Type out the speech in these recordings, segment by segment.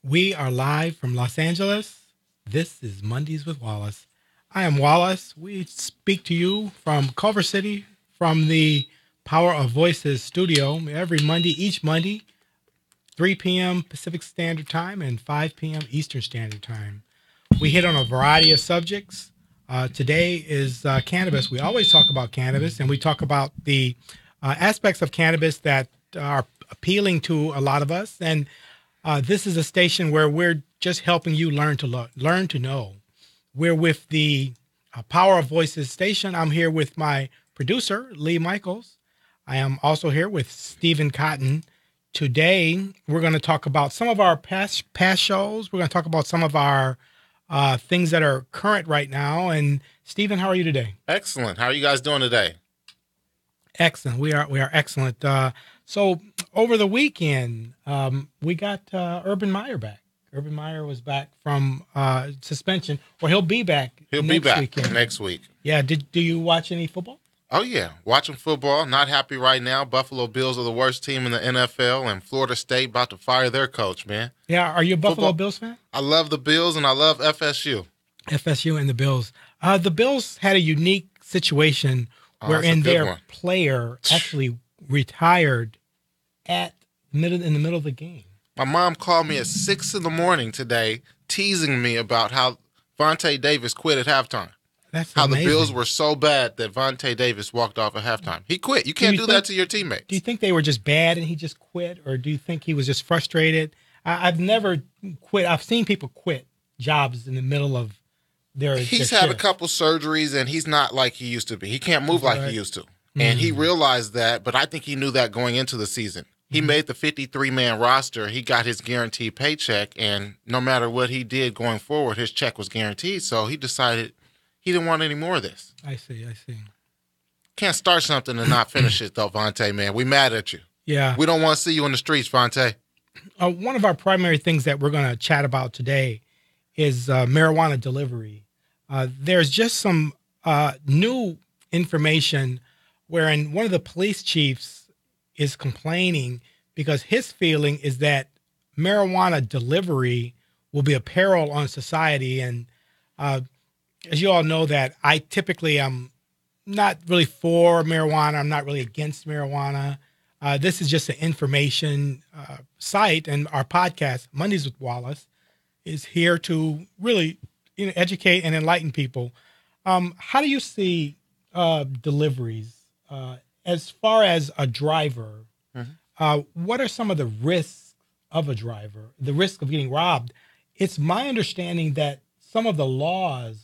We are live from Los Angeles. This is Mondays with Wallace. I am Wallace. We speak to you from Culver City, from the Power of Voices studio every Monday, each Monday, 3 p.m. Pacific Standard Time and 5 p.m. Eastern Standard Time. We hit on a variety of subjects. Today is cannabis. We always talk about cannabis, and we talk about the aspects of cannabis that are appealing to a lot of us. And this is a station where we're just helping you learn to know. We're with the Power of Voices station. I'm here with my producer, Lee Michaels. I am also here with Stephen Cotton. Today, we're going to talk about some of our past shows. We're going to talk about some of our things that are current right now. And Stephen, how are you today? Excellent. How are you guys doing today? Excellent. We are excellent. So over the weekend, we got Urban Meyer back. Urban Meyer was back from suspension, or he'll be back. He'll next be back weekend. next week. Yeah. Do you watch any football? Oh, yeah. Watching football. Not happy right now. Buffalo Bills are the worst team in the NFL, and Florida State about to fire their coach, man. Yeah. Are you a Buffalo Bills fan? I love the Bills, and I love FSU. FSU and the Bills. The Bills had a unique situation wherein their player actually retired in the middle of the game. My mom called me at 6 a.m. today, teasing me about how Vontae Davis quit at halftime. That's how amazing. The Bills were so bad that Vontae Davis walked off at halftime. He quit. You can't do that to your teammates. Do you think they were just bad and he just quit, or do you think he was just frustrated? I've never quit. I've seen people quit jobs in the middle of He's their had shift. a couple surgeries, and he's not like he used to be. He can't move like he used to. And he realized that, but I think he knew that going into the season. He made the 53-man roster. He got his guaranteed paycheck, and no matter what he did going forward, his check was guaranteed. So he decided he didn't want any more of this. I see. Can't start something and not finish it, though, Vontae, man. We mad at you. Yeah. We don't want to see you in the streets, Vontae. One of our primary things that we're going to chat about today is marijuana delivery. There's just some new information wherein one of the police chiefs is complaining because his feeling is that marijuana delivery will be a peril on society. And as you all know, that I typically am not really for marijuana. I'm not really against marijuana. This is just an information site, and our podcast, Mondays with Wallace, is here to really educate and enlighten people. How do you see deliveries as far as a driver? What are some of the risks of a driver? The risk of getting robbed? It's my understanding that some of the laws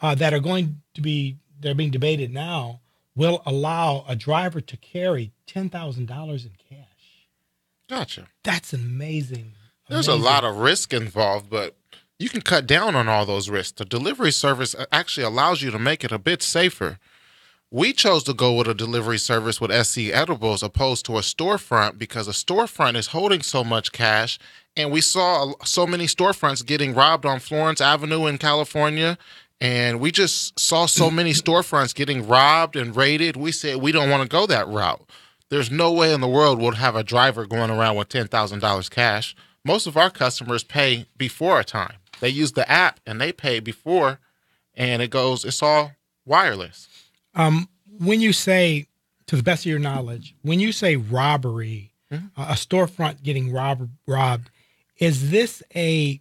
that are being debated now will allow a driver to carry $10,000 in cash. Gotcha. That's amazing. There's a lot of risk involved, but you can cut down on all those risks. The delivery service actually allows you to make it a bit safer. We chose to go with a delivery service with SC Edibles opposed to a storefront because a storefront is holding so much cash, and we saw so many storefronts getting robbed on Florence Avenue in California, and we just saw so many storefronts getting robbed and raided. We said we don't want to go that route. There's no way in the world we'll have a driver going around with $10,000 cash. Most of our customers pay before a time. They use the app and they pay before, and it's all wireless. When you say, to the best of your knowledge, when you say robbery, a storefront getting robbed, is this a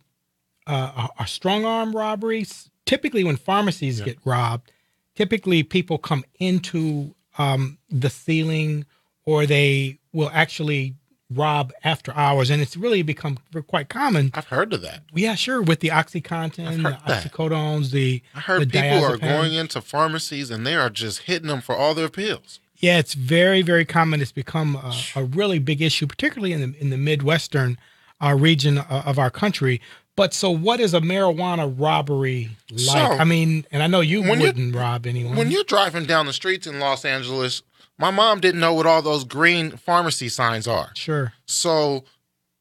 strong arm robbery? Typically, when pharmacies get robbed, typically people come into the ceiling, or they will actually rob after hours, and it's really become quite common. I've heard of that. Yeah, sure. With the OxyContin, the oxycodones, I heard the people are diazepam. going into pharmacies and they are just hitting them for all their pills. Yeah, it's very, very common. It's become a really big issue, particularly in the Midwestern region of our country. But so what is a marijuana robbery like? So, I mean, and I know you wouldn't rob anyone. When you're driving down the streets in Los Angeles, my mom didn't know what all those green pharmacy signs are. Sure. So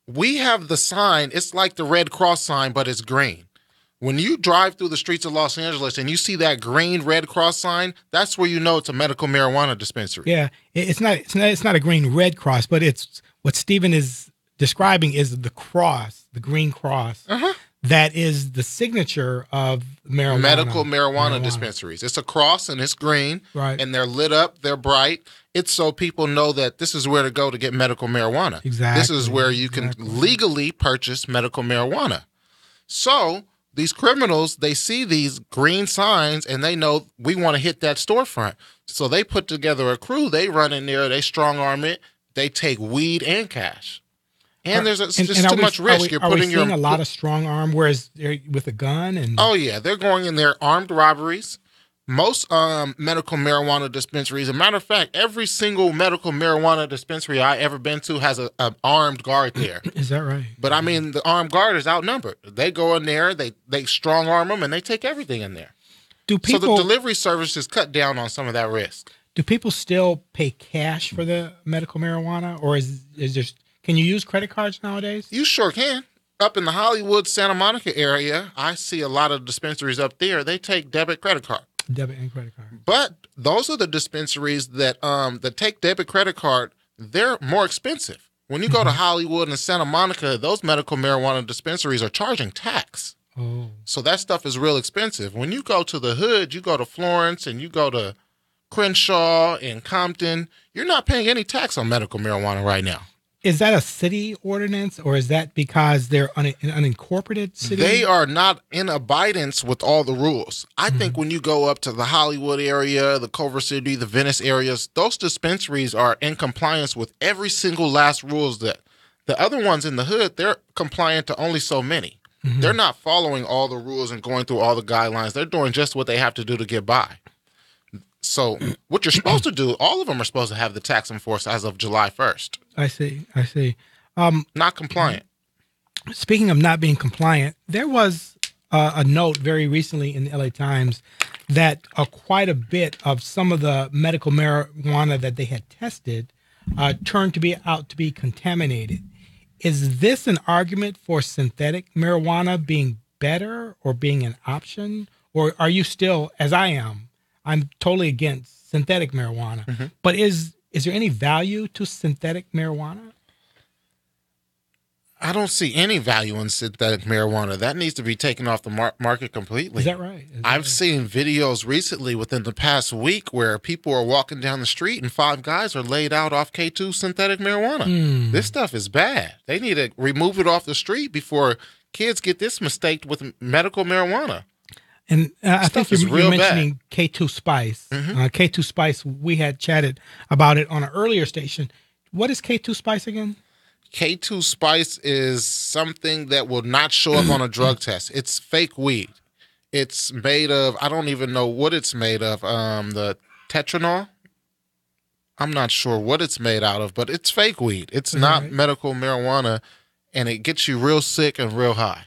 we have the sign. It's like the Red Cross sign, but it's green. When you drive through the streets of Los Angeles and you see that green Red Cross sign, that's where you know it's a medical marijuana dispensary. Yeah, it's not a green Red Cross, but it's what Stephen is describing is the cross, the green cross, Uh-huh. that is the signature of marijuana. Medical marijuana dispensaries. It's a cross and it's green, Right. and they're lit up, they're bright. It's so people know that this is where to go to get medical marijuana. Exactly. This is where you can legally purchase medical marijuana. So these criminals, they see these green signs and they know we want to hit that storefront. So they put together a crew, they run in there, they strong arm it, they take weed and cash. And there's just too much risk. You're putting seeing a lot of strong arm, whereas they're with a gun and Oh yeah, they're going in there armed robberies. Most medical marijuana dispensaries, as a matter of fact, every single medical marijuana dispensary I ever been to has an armed guard there. Is that right? But I mean, the armed guard is outnumbered. They go in there, they strong arm them, and they take everything in there. Do people, so the delivery services cut down on some of that risk. Do people still pay cash for the medical marijuana, or is there? Can you use credit cards nowadays? You sure can. Up in the Hollywood, Santa Monica area, I see a lot of dispensaries up there. They take debit credit card. Debit and credit card. But those are the dispensaries that take debit credit card. They're more expensive. When you go to Hollywood and Santa Monica, those medical marijuana dispensaries are charging tax. Oh. So that stuff is real expensive. When you go to the hood, you go to Florence and you go to Crenshaw and Compton, you're not paying any tax on medical marijuana right now. Is that a city ordinance, or is that because they're an unincorporated city? They are not in abidance with all the rules. I think when you go up to the Hollywood area, the Culver City, the Venice areas, those dispensaries are in compliance with every single last rules. That the other ones in the hood, they're compliant to only so many. They're not following all the rules and going through all the guidelines. They're doing just what they have to do to get by. So what you're supposed to do, all of them are supposed to have the tax enforced as of July 1st. I see. Not compliant. Speaking of not being compliant, there was a note very recently in the LA Times that quite a bit of some of the medical marijuana that they had tested turned out to be contaminated. Is this an argument for synthetic marijuana being better or being an option? Or are you still, as I am, I'm totally against synthetic marijuana. But is there any value to synthetic marijuana? I don't see any value in synthetic marijuana. That needs to be taken off the market completely. Is that right? I've seen videos recently within the past week where people are walking down the street and 5 guys are laid out off K2 synthetic marijuana. This stuff is bad. They need to remove it off the street before kids get this mistaken with medical marijuana. And I think you're mentioning bad. K2 Spice. K2 Spice, we had chatted about it on an earlier station. What is K2 Spice again? K2 Spice is something that will not show up on a drug test. It's fake weed. It's made of, I don't even know what it's made of. The tetranol? I'm not sure what it's made out of, but it's fake weed. It's not medical marijuana, and it gets you real sick and real high.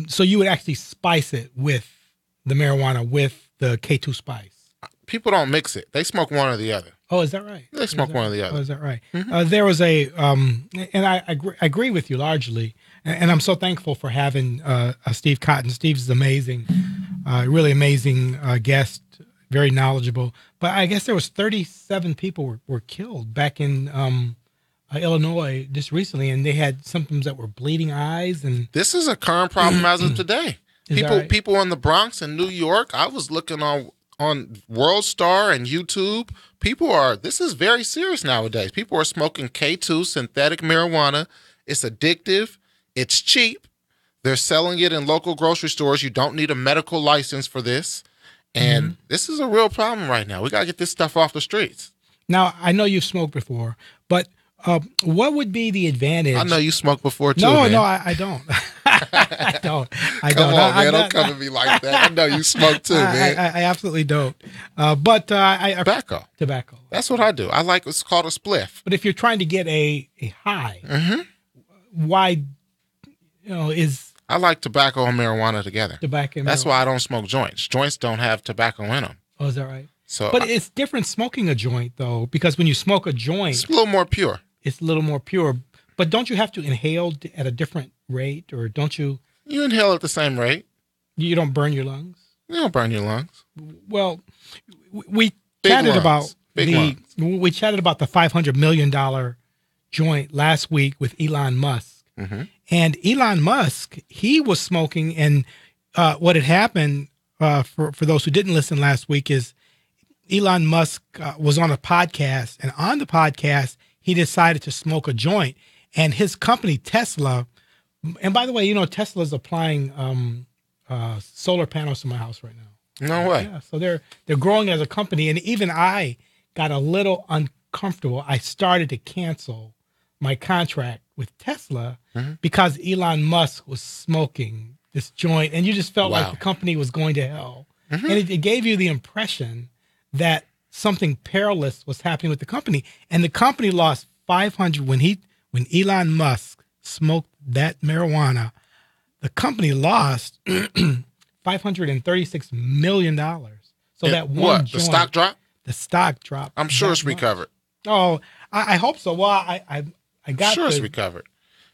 So you would actually spice it with the marijuana, with the K2 Spice? People don't mix it. They smoke one or the other. Oh, is that right? They smoke one or the other. Oh, is that right? There was a, and I agree with you largely, and I'm so thankful for having Steve Cotton. Steve's amazing, really amazing guest, very knowledgeable. But I guess there was 37 people were killed back in Illinois just recently, and they had symptoms that were bleeding eyes. And this is a current problem as of today. People in the Bronx and New York. I was looking on World Star and YouTube. This is very serious nowadays. People are smoking K2 synthetic marijuana. It's addictive. It's cheap. They're selling it in local grocery stores. You don't need a medical license for this. And this is a real problem right now. We got to get this stuff off the streets. Now, I know you've smoked before, but what would be the advantage? I know you smoked before, too, No, man. I don't. I don't. Come on, man. Don't come at me like that. I know you smoke, too, man. I absolutely don't. But Tobacco. Tobacco. That's what I do. I like what's called a spliff. But if you're trying to get a high, why, I like tobacco and marijuana together. Tobacco and That's marijuana. why I don't smoke joints. Joints don't have tobacco in them. Oh, is that right? So, but it's different smoking a joint, though, because when you smoke a joint, it's a little more pure. It's a little more pure. But don't you have to inhale at a different rate, or don't you? You inhale at the same rate. You don't burn your lungs? You don't burn your lungs. Well, we chatted about the $500 million joint last week with Elon Musk, And Elon Musk, he was smoking. And what had happened, for those who didn't listen last week, is Elon Musk was on a podcast. And on the podcast, he decided to smoke a joint. And his company, Tesla, and by the way, Tesla's applying solar panels to my house right now. No way. Yeah, so they're growing as a company, and even I got a little uncomfortable. I started to cancel my contract with Tesla because Elon Musk was smoking this joint, and you just felt like the company was going to hell. And it gave you the impression that something perilous was happening with the company, and the company lost 500 when Elon Musk smoked that marijuana. The company lost $536 million. So that one joint, the stock dropped? The stock dropped. I'm sure it's recovered. Oh, I hope so. Well, I got sure it's recovered.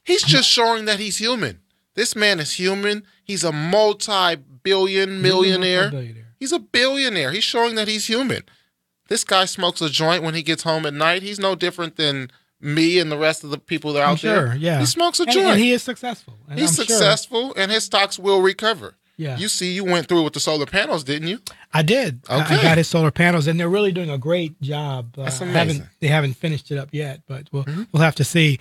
He's just showing that he's human. This man is human. He's a multi-billion millionaire. He's a billionaire. He's showing that he's human. This guy smokes a joint when he gets home at night. He's no different than me and the rest of the people that are out there. Yeah. He smokes a joint. And he is successful. And he's successful, and his stocks will recover. Yeah. You went through with the solar panels, didn't you? I did. Okay. I got his solar panels, and they're really doing a great job. That's amazing. They haven't finished it up yet, but we'll have to see.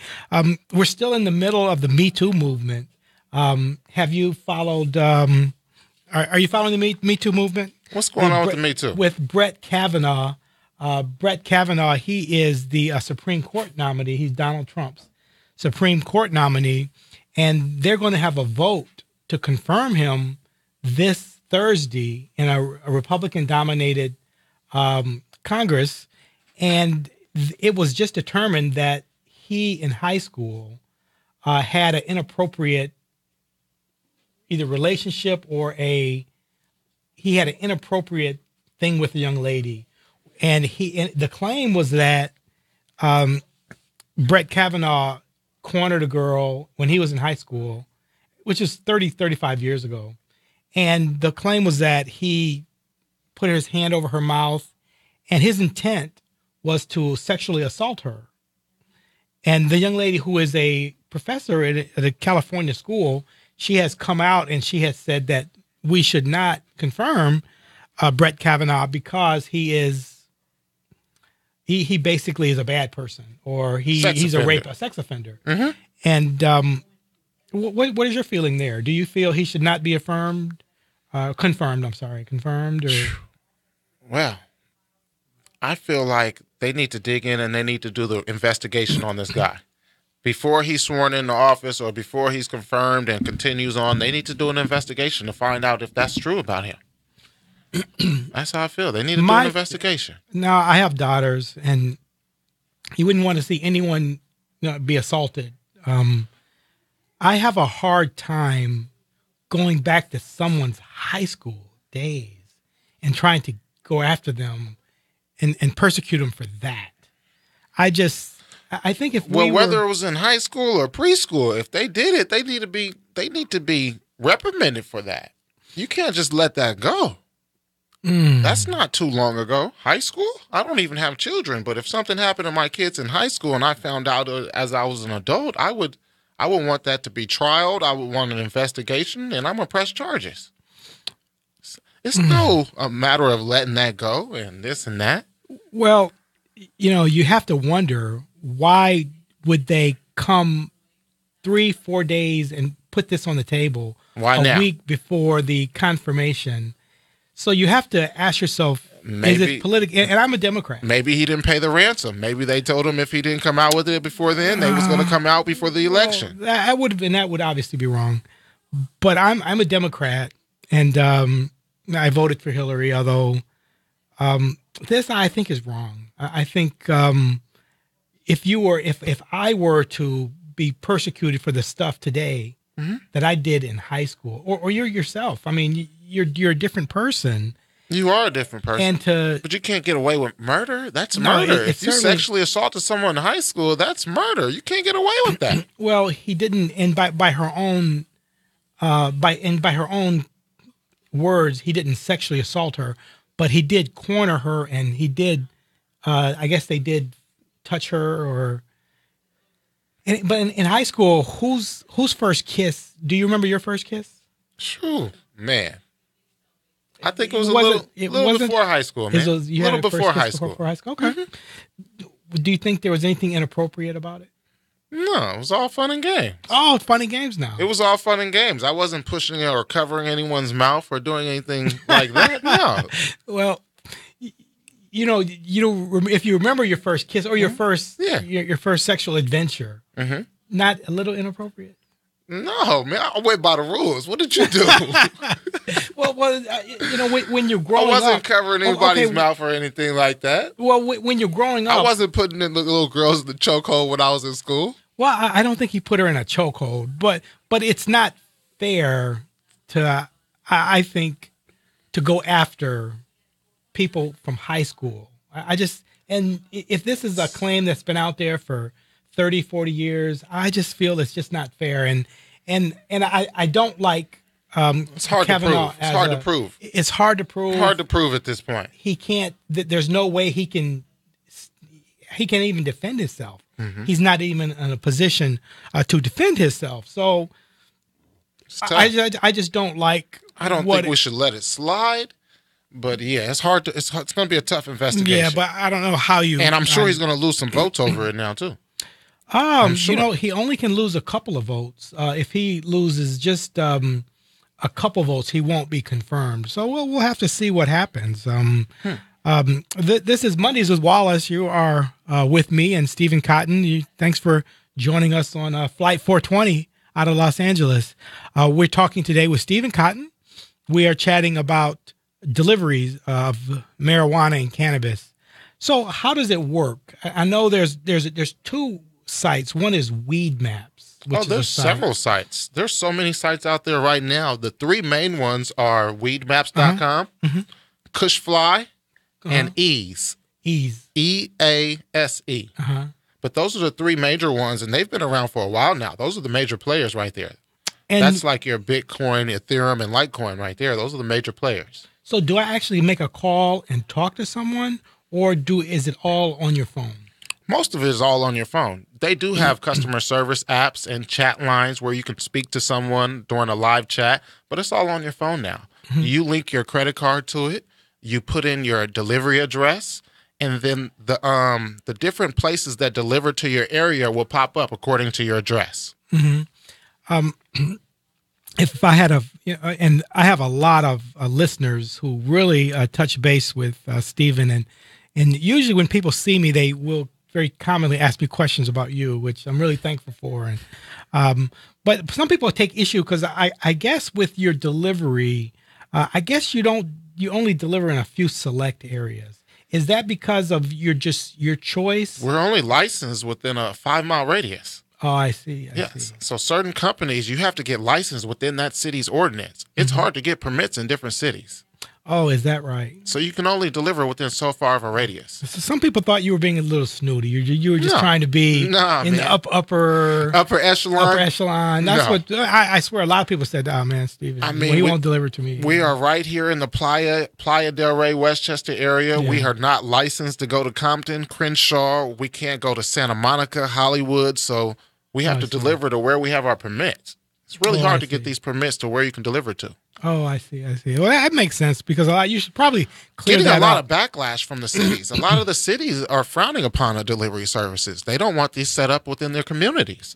We're still in the middle of the Me Too movement. Have you followed? Are you following the Me Too movement? What's going on with the Me Too? With Brett Kavanaugh. Brett Kavanaugh, he is the Supreme Court nominee. He's Donald Trump's Supreme Court nominee, and they're going to have a vote to confirm him this Thursday in a Republican-dominated Congress. And it was just determined that he, in high school, had an inappropriate either relationship or he had an inappropriate thing with a young lady. And the claim was that Brett Kavanaugh cornered a girl when he was in high school, which is 35 years ago. And the claim was that he put his hand over her mouth, and his intent was to sexually assault her. And the young lady, who is a professor at a California school, she has come out and she has said that we should not confirm Brett Kavanaugh because he basically is a bad person, or he's a sex offender. Mm-hmm. And what is your feeling there? Do you feel he should not be confirmed? Or well, I feel like they need to dig in and they need to do the investigation on this guy before he's sworn into office or before he's confirmed and continues on. They need to do an investigation to find out if that's true about him. That's how I feel. They need to do an investigation. Now, I have daughters, and you wouldn't want to see anyone be assaulted. I have a hard time going back to someone's high school days and trying to go after them and persecute them for that. I think if whether it was in high school or preschool, if they did it, they need to be reprimanded for that. You can't just let that go. That's not too long ago. High school? I don't even have children, but if something happened to my kids in high school and I found out as I was an adult, I would want that to be trialed. I would want an investigation, and I'm going to press charges. It's no a matter of letting that go and this and that. Well, you have to wonder, why would they come 3-4 days and put this on the table a week before the confirmation? So you have to ask yourself, is it political? And I'm a Democrat. Maybe he didn't pay the ransom. Maybe they told him if he didn't come out with it before then, they was going to come out before the election. Well, that would obviously be wrong. But I'm a Democrat, and I voted for Hillary. Although this I think is wrong. I think if I were to be persecuted for the stuff today that I did in high school, or you're yourself, I mean, you're a different person. You are a different person. But you can't get away with murder. That's murder. If you sexually assaulted someone in high school, that's murder. You can't get away with that. Well, he didn't, and by her own words, he didn't sexually assault her, but he did corner her, and he did. I guess they did touch her, But in high school, whose first kiss? Do you remember your first kiss? Phew, man. I think it was It a little wasn't- before high school, man. You a had little your first before kiss high school. Before high school. Okay. Do you think there was anything inappropriate about it? No, it was all fun and games. Oh, funny games now. It was all fun and games. I wasn't pushing or covering anyone's mouth or doing anything like that. No. Well, if you remember your first kiss or your first your first sexual adventure, not a little inappropriate. No, man. I went by the rules. What did you do? Well, when you're I growing up, wasn't covering anybody's mouth or anything like that. Well, when you're growing up, I wasn't putting in the little girls in the chokehold when I was in school. Well, I don't think he put her in a chokehold, but it's not fair to, I think, to go after people from high school. And if this is a claim that's been out there for 30, 40 years, I just feel it's just not fair. And I don't like it's hard Kavanaugh. To prove. It's hard to prove. It's hard to prove. Hard to prove at this point. He can't. There's no way he can even defend himself. He's not even in a position to defend himself. So It's tough. I just don't like. I don't think we should let it slide. But yeah, it's hard to. It's going to be a tough investigation. Yeah, but I don't know how you. And I'm sure he's going to lose some votes over it now too. Sure. He only can lose a couple of votes. If he loses just a couple votes, he won't be confirmed. So we'll have to see what happens. This is Mondays with Wallace. You are with me and Stephen Cotton. Thanks for joining us on Flight 420 out of Los Angeles. We're talking today with Stephen Cotton. We are chatting about deliveries of marijuana and cannabis. So how does it work? I know there's two sites. One is Weed Maps. There's several sites. There's so many sites out there right now. The three main ones are weedmaps.com, Kushfly, and Ease. EASE. But those are the three major ones, and they've been around for a while now. Those are the major players right there. And that's like your Bitcoin, Ethereum, and Litecoin right there. Those are the major players. So do I actually make a call and talk to someone, or is it all on your phone? Most of it is all on your phone. They do have customer service apps and chat lines where you can speak to someone during a live chat, but it's all on your phone now. You link your credit card to it. You put in your delivery address, and then the different places that deliver to your area will pop up according to your address. If I had and I have a lot of listeners who really touch base with Stephen, and usually when people see me, they will very commonly ask me questions about you, which I'm really thankful for. And but some people take issue because I guess with your delivery, I guess you only deliver in a few select areas. Is that because of your choice? We're only licensed within a 5-mile radius. Oh, I see. I Yes. see. So certain companies, you have to get licensed within that city's ordinance. It's hard to get permits in different cities. Oh, is that right? So you can only deliver within so far of a radius. So some people thought you were being a little snooty. You were just trying to be in the upper echelon. That's No. what I swear. A lot of people said, "Oh man, Steven, he won't deliver to me." We are right here in the Playa del Rey, Westchester area. Yeah. We are not licensed to go to Compton, Crenshaw. We can't go to Santa Monica, Hollywood. So we have to deliver to where we have our permits. It's really hard to get these permits to where you can deliver to. Oh, I see. Well, that makes sense because you should probably clear Getting that a lot up. of backlash from the cities. A lot of the cities are frowning upon delivery services. They don't want these set up within their communities.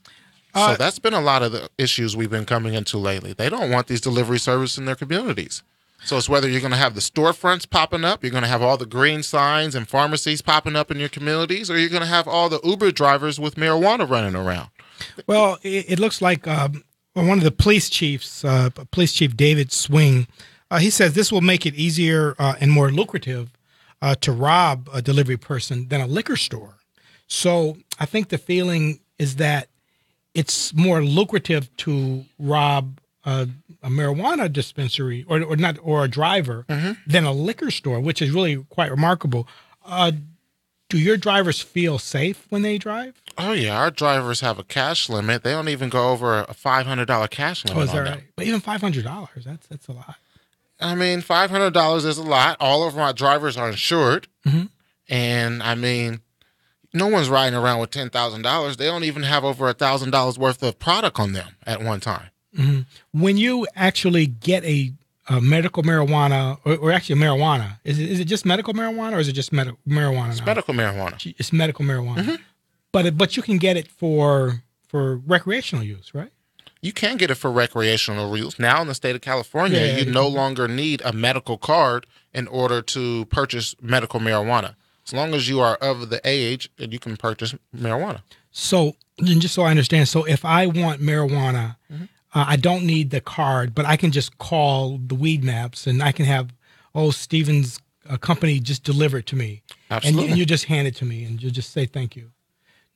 So that's been a lot of the issues we've been coming into lately. They don't want these delivery services in their communities. So it's whether you're going to have the storefronts popping up, you're going to have all the green signs and pharmacies popping up in your communities, or you're going to have all the Uber drivers with marijuana running around. Well, it looks like one of the police chiefs, Police Chief David Swing, he says this will make it easier and more lucrative to rob a delivery person than a liquor store. So I think the feeling is that it's more lucrative to rob a marijuana dispensary or a driver than a liquor store, which is really quite remarkable. Do your drivers feel safe when they drive? Oh, yeah. Our drivers have a cash limit. They don't even go over a $500 cash limit. Oh, is that on right? them. But even $500, that's a lot. I mean, $500 is a lot. All of my drivers are insured. And I mean, No one's riding around with $10,000. They don't even have over $1,000 worth of product on them at one time. When you actually get a medical marijuana, or actually marijuana, is it just medical marijuana, or is it just marijuana? It's medical marijuana. It's medical marijuana, but you can get it for recreational use, right? You can get it for recreational use. Now in the state of California, Yeah, you no longer need a medical card in order to purchase medical marijuana. As long as you are of the age, then you can purchase marijuana. So, and just so I understand, so if I want marijuana, I don't need the card, but I can just call the Weed Maps and I can have, Stephen's company just deliver it to me. Absolutely. And you just hand it to me and you just say thank you.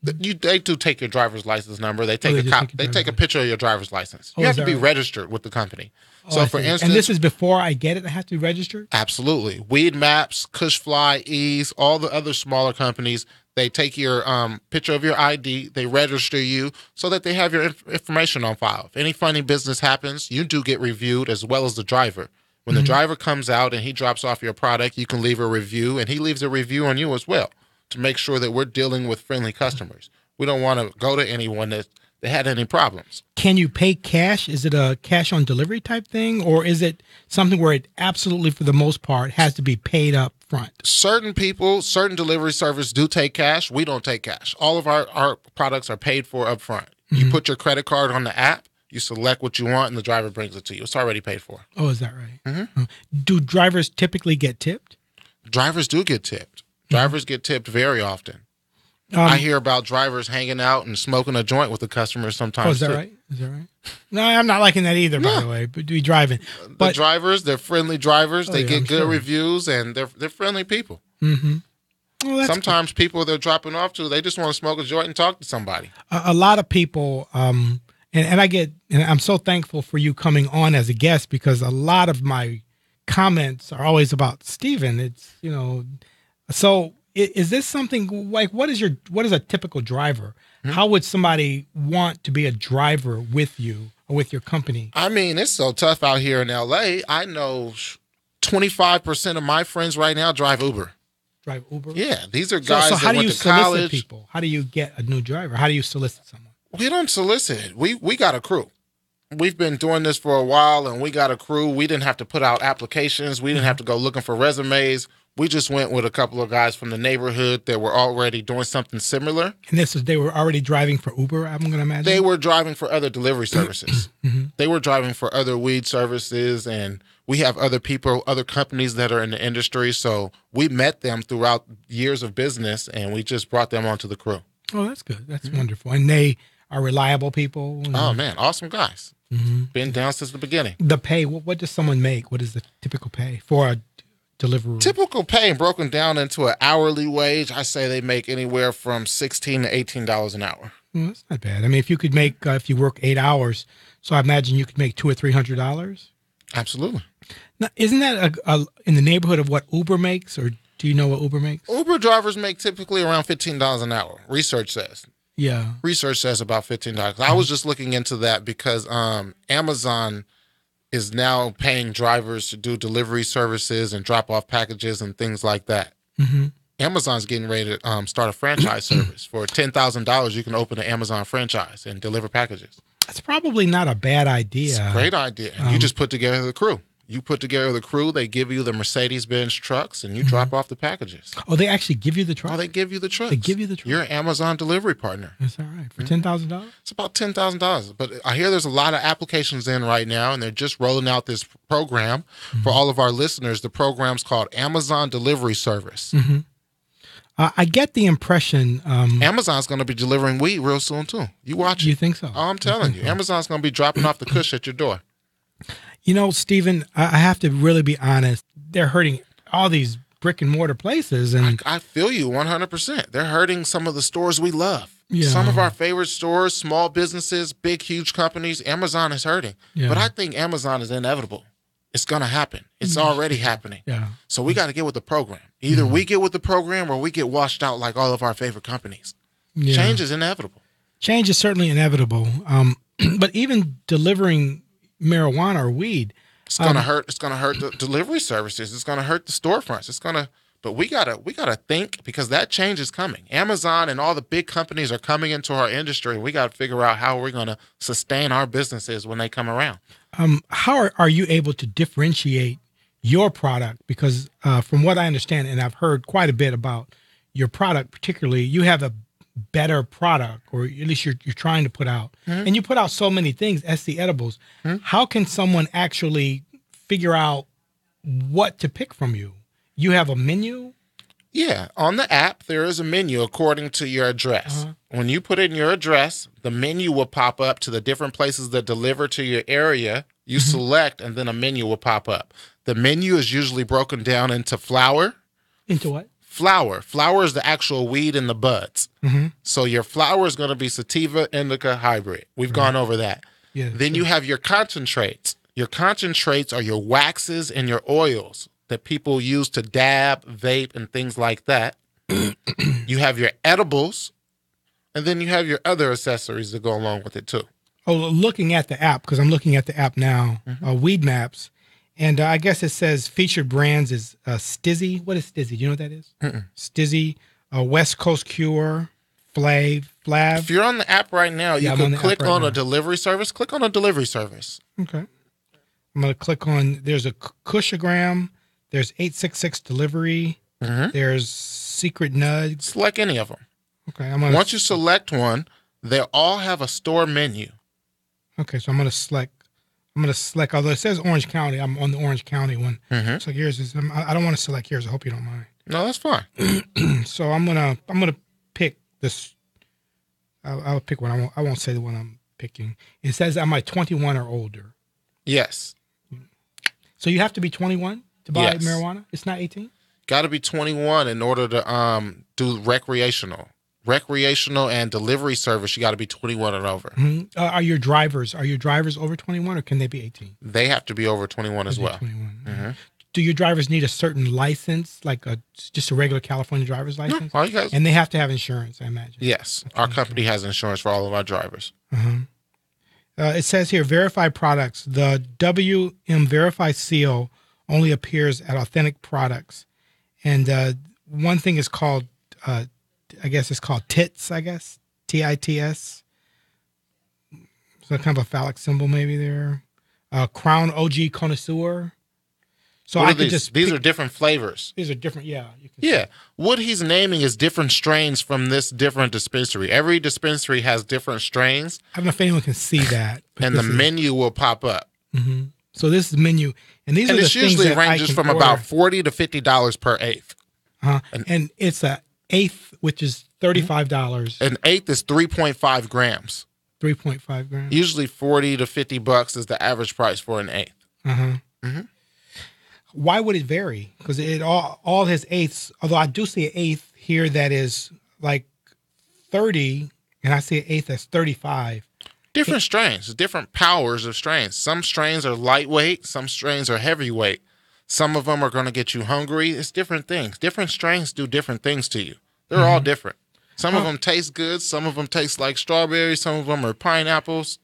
They do take your driver's license number. They they take take a picture of your driver's license. You have to be registered with the company. So, for instance, and this is before I get it. I have to be registered. Absolutely. Weed Maps, Kushfly, Ease, all the other smaller companies. They take your picture of your ID. They register you so that they have your information on file. If any funny business happens, you do get reviewed as well as the driver. When the driver comes out and he drops off your product, you can leave a review, and he leaves a review on you as well, to make sure that we're dealing with friendly customers. We don't want to go to anyone that had any problems. Can you pay cash? Is it a cash on delivery type thing, or is it something where it absolutely, for the most part, has to be paid up front? Certain people, certain delivery services do take cash. We don't take cash. All of our products are paid for up front. You put your credit card on the app, you select what you want, and the driver brings it to you. It's already paid for. Oh, is that right? Do drivers typically get tipped? Drivers do get tipped. Drivers get tipped very often. I hear about drivers hanging out and smoking a joint with the customers sometimes. Oh, is that right? Is that right? No, I'm not liking that either, by the way, but be driving. But the drivers, they're friendly drivers. They get good sure. reviews, and they're friendly people. Well, Sometimes people they're dropping off to, they just want to smoke a joint and talk to somebody. a lot of people, and I'm so thankful for you coming on as a guest, because a lot of my comments are always about Stephen. It's, so is this something like, what is a typical driver? How would somebody want to be a driver with you or with your company? I mean, it's so tough out here in LA. I know 25% of my friends right now drive Uber. Drive Uber? Yeah, these are guys so how that do went you to solicit college. people? How do you get a new driver? How do you solicit someone? We don't solicit it. We got a crew. We've been doing this for a while, and we got a crew. We didn't have to put out applications. We didn't have to go looking for resumes. We just went with a couple of guys from the neighborhood that were already doing something similar. And they were already driving for Uber, I'm going to imagine? They were driving for other delivery services. They were driving for other weed services, and we have other people, other companies that are in the industry. So we met them throughout years of business, and we just brought them onto the crew. Oh, that's good. That's wonderful. And they are reliable people? Oh, man, awesome guys. Been down since the beginning. The pay, what does someone make? What is the typical pay for a delivery? Typical pay broken down into an hourly wage, I say they make anywhere from $16 to $18 an hour. Well, that's not bad. I mean, if you could make, if you work 8 hours, so I imagine you could make $200 or $300. Absolutely. Now, isn't that in the neighborhood of what Uber makes, or do you know what Uber makes? Uber drivers make typically around $15 an hour. Research says. Yeah. Research says about $15. I was just looking into that because Amazon is now paying drivers to do delivery services and drop off packages and things like that. Amazon's getting ready to start a franchise service. For $10,000, you can open an Amazon franchise and deliver packages. That's probably not a bad idea. It's a great idea. And you just put together the crew. You put together the crew, they give you the Mercedes-Benz trucks, and you drop off the packages. Oh, they actually give you the truck? Oh, they give you the trucks. They give you the truck? You're an Amazon delivery partner. That's all right. For $10,000? It's about $10,000. But I hear there's a lot of applications in right now, and they're just rolling out this program for all of our listeners. The program's called Amazon Delivery Service. I get the impression... Amazon's going to be delivering weed real soon, too. You watch it. You think so? Oh, I'm telling you. Amazon's going to be dropping off the kush at your door. You know, Stephen, I have to really be honest. They're hurting all these brick and mortar places. And I feel you 100%. They're hurting some of the stores we love. Yeah. Some of our favorite stores, small businesses, big, huge companies, Amazon is hurting. Yeah. But I think Amazon is inevitable. It's going to happen. It's already happening. Yeah. So we got to get with the program. Either we get with the program or we get washed out like all of our favorite companies. Yeah. Change is inevitable. Change is certainly inevitable. But even delivering marijuana or weed, It's going to hurt. It's going to hurt the delivery services. It's going to hurt the storefronts. It's going to But we gotta think, because that change is coming. Amazon and all the big companies are coming into our industry, and we got to figure out how we're going to sustain our businesses when they come around. How are you able to differentiate your product? Because from what I understand, and I've heard quite a bit about your product, particularly, you have a better product, or at least you're trying to put out, and you put out so many things, SC Edibles. How can someone actually figure out what to pick from you? You have a menu? Yeah, on the app, there is a menu according to your address. When you put in your address, the menu will pop up to the different places that deliver to your area. You select, and then a menu will pop up. The menu is usually broken down into flower. Into what? Flower. Flower is the actual weed in the buds. So your flower is going to be sativa, indica, hybrid. We've gone over that. Yeah, then you have your concentrates. Your concentrates are your waxes and your oils that people use to dab, vape, and things like that. You have your edibles, and then you have your other accessories that go along with it too. Oh, looking at the app, because I'm looking at the app now, Weed Maps, and I guess it says featured brands is Stizzy. What is Stizzy? Do you know what that is? Stizzy, West Coast Cure, Flav. If you're on the app right now, you can click on a delivery service. Click on a delivery service. Okay. I'm going to click on, there's a Kushagram, there's 866 Delivery, there's Secret Nugs. Select any of them. Okay. Once you select one, they all have a store menu. Okay, so I'm going to select, although it says Orange County, I'm on the Orange County one. So yours is, I don't want to select yours. I hope you don't mind. No, that's fine. So I'm going to pick this. I'll pick one. I won't say the one I'm picking. It says, am I 21 or older? Yes. So you have to be 21 to buy marijuana? It's not 18? Got to be 21 in order to do recreational and delivery service. You got to be 21 and over. Are your drivers over 21, or can they be 18? They have to be over 21 as well. 21. Do your drivers need a certain license, like just a regular California driver's license? No, all you guys. And they have to have insurance, I imagine. Yes, our company has insurance for all of our drivers. It says here, verified products. The WM Verify seal only appears at authentic products. And one thing is called, I guess it's called TITS, I guess. TITS. So kind of a phallic symbol maybe there. Crown OG Connoisseur. So I could these are different flavors. These are different, yeah. Yeah. What he's naming is different strains from this different dispensary. Every dispensary has different strains. I don't know if anyone can see that. And the menu will pop up. So this is menu. And these are the things usually that ranges from about $40 to $50 per eighth. And it's an eighth, which is $35. An eighth is 3.5 grams. 3.5 grams. Usually $40 to $50 is the average price for an eighth. Why would it vary? Because it all his eighths, although I do see an eighth here that is like 30, and I see an eighth that's 35. Different strains, different powers of strains. Some strains are lightweight, some strains are heavyweight. Some of them are going to get you hungry. It's different things. Different strains do different things to you. They're all different. Some of them taste good. Some of them taste like strawberries. Some of them are pineapples.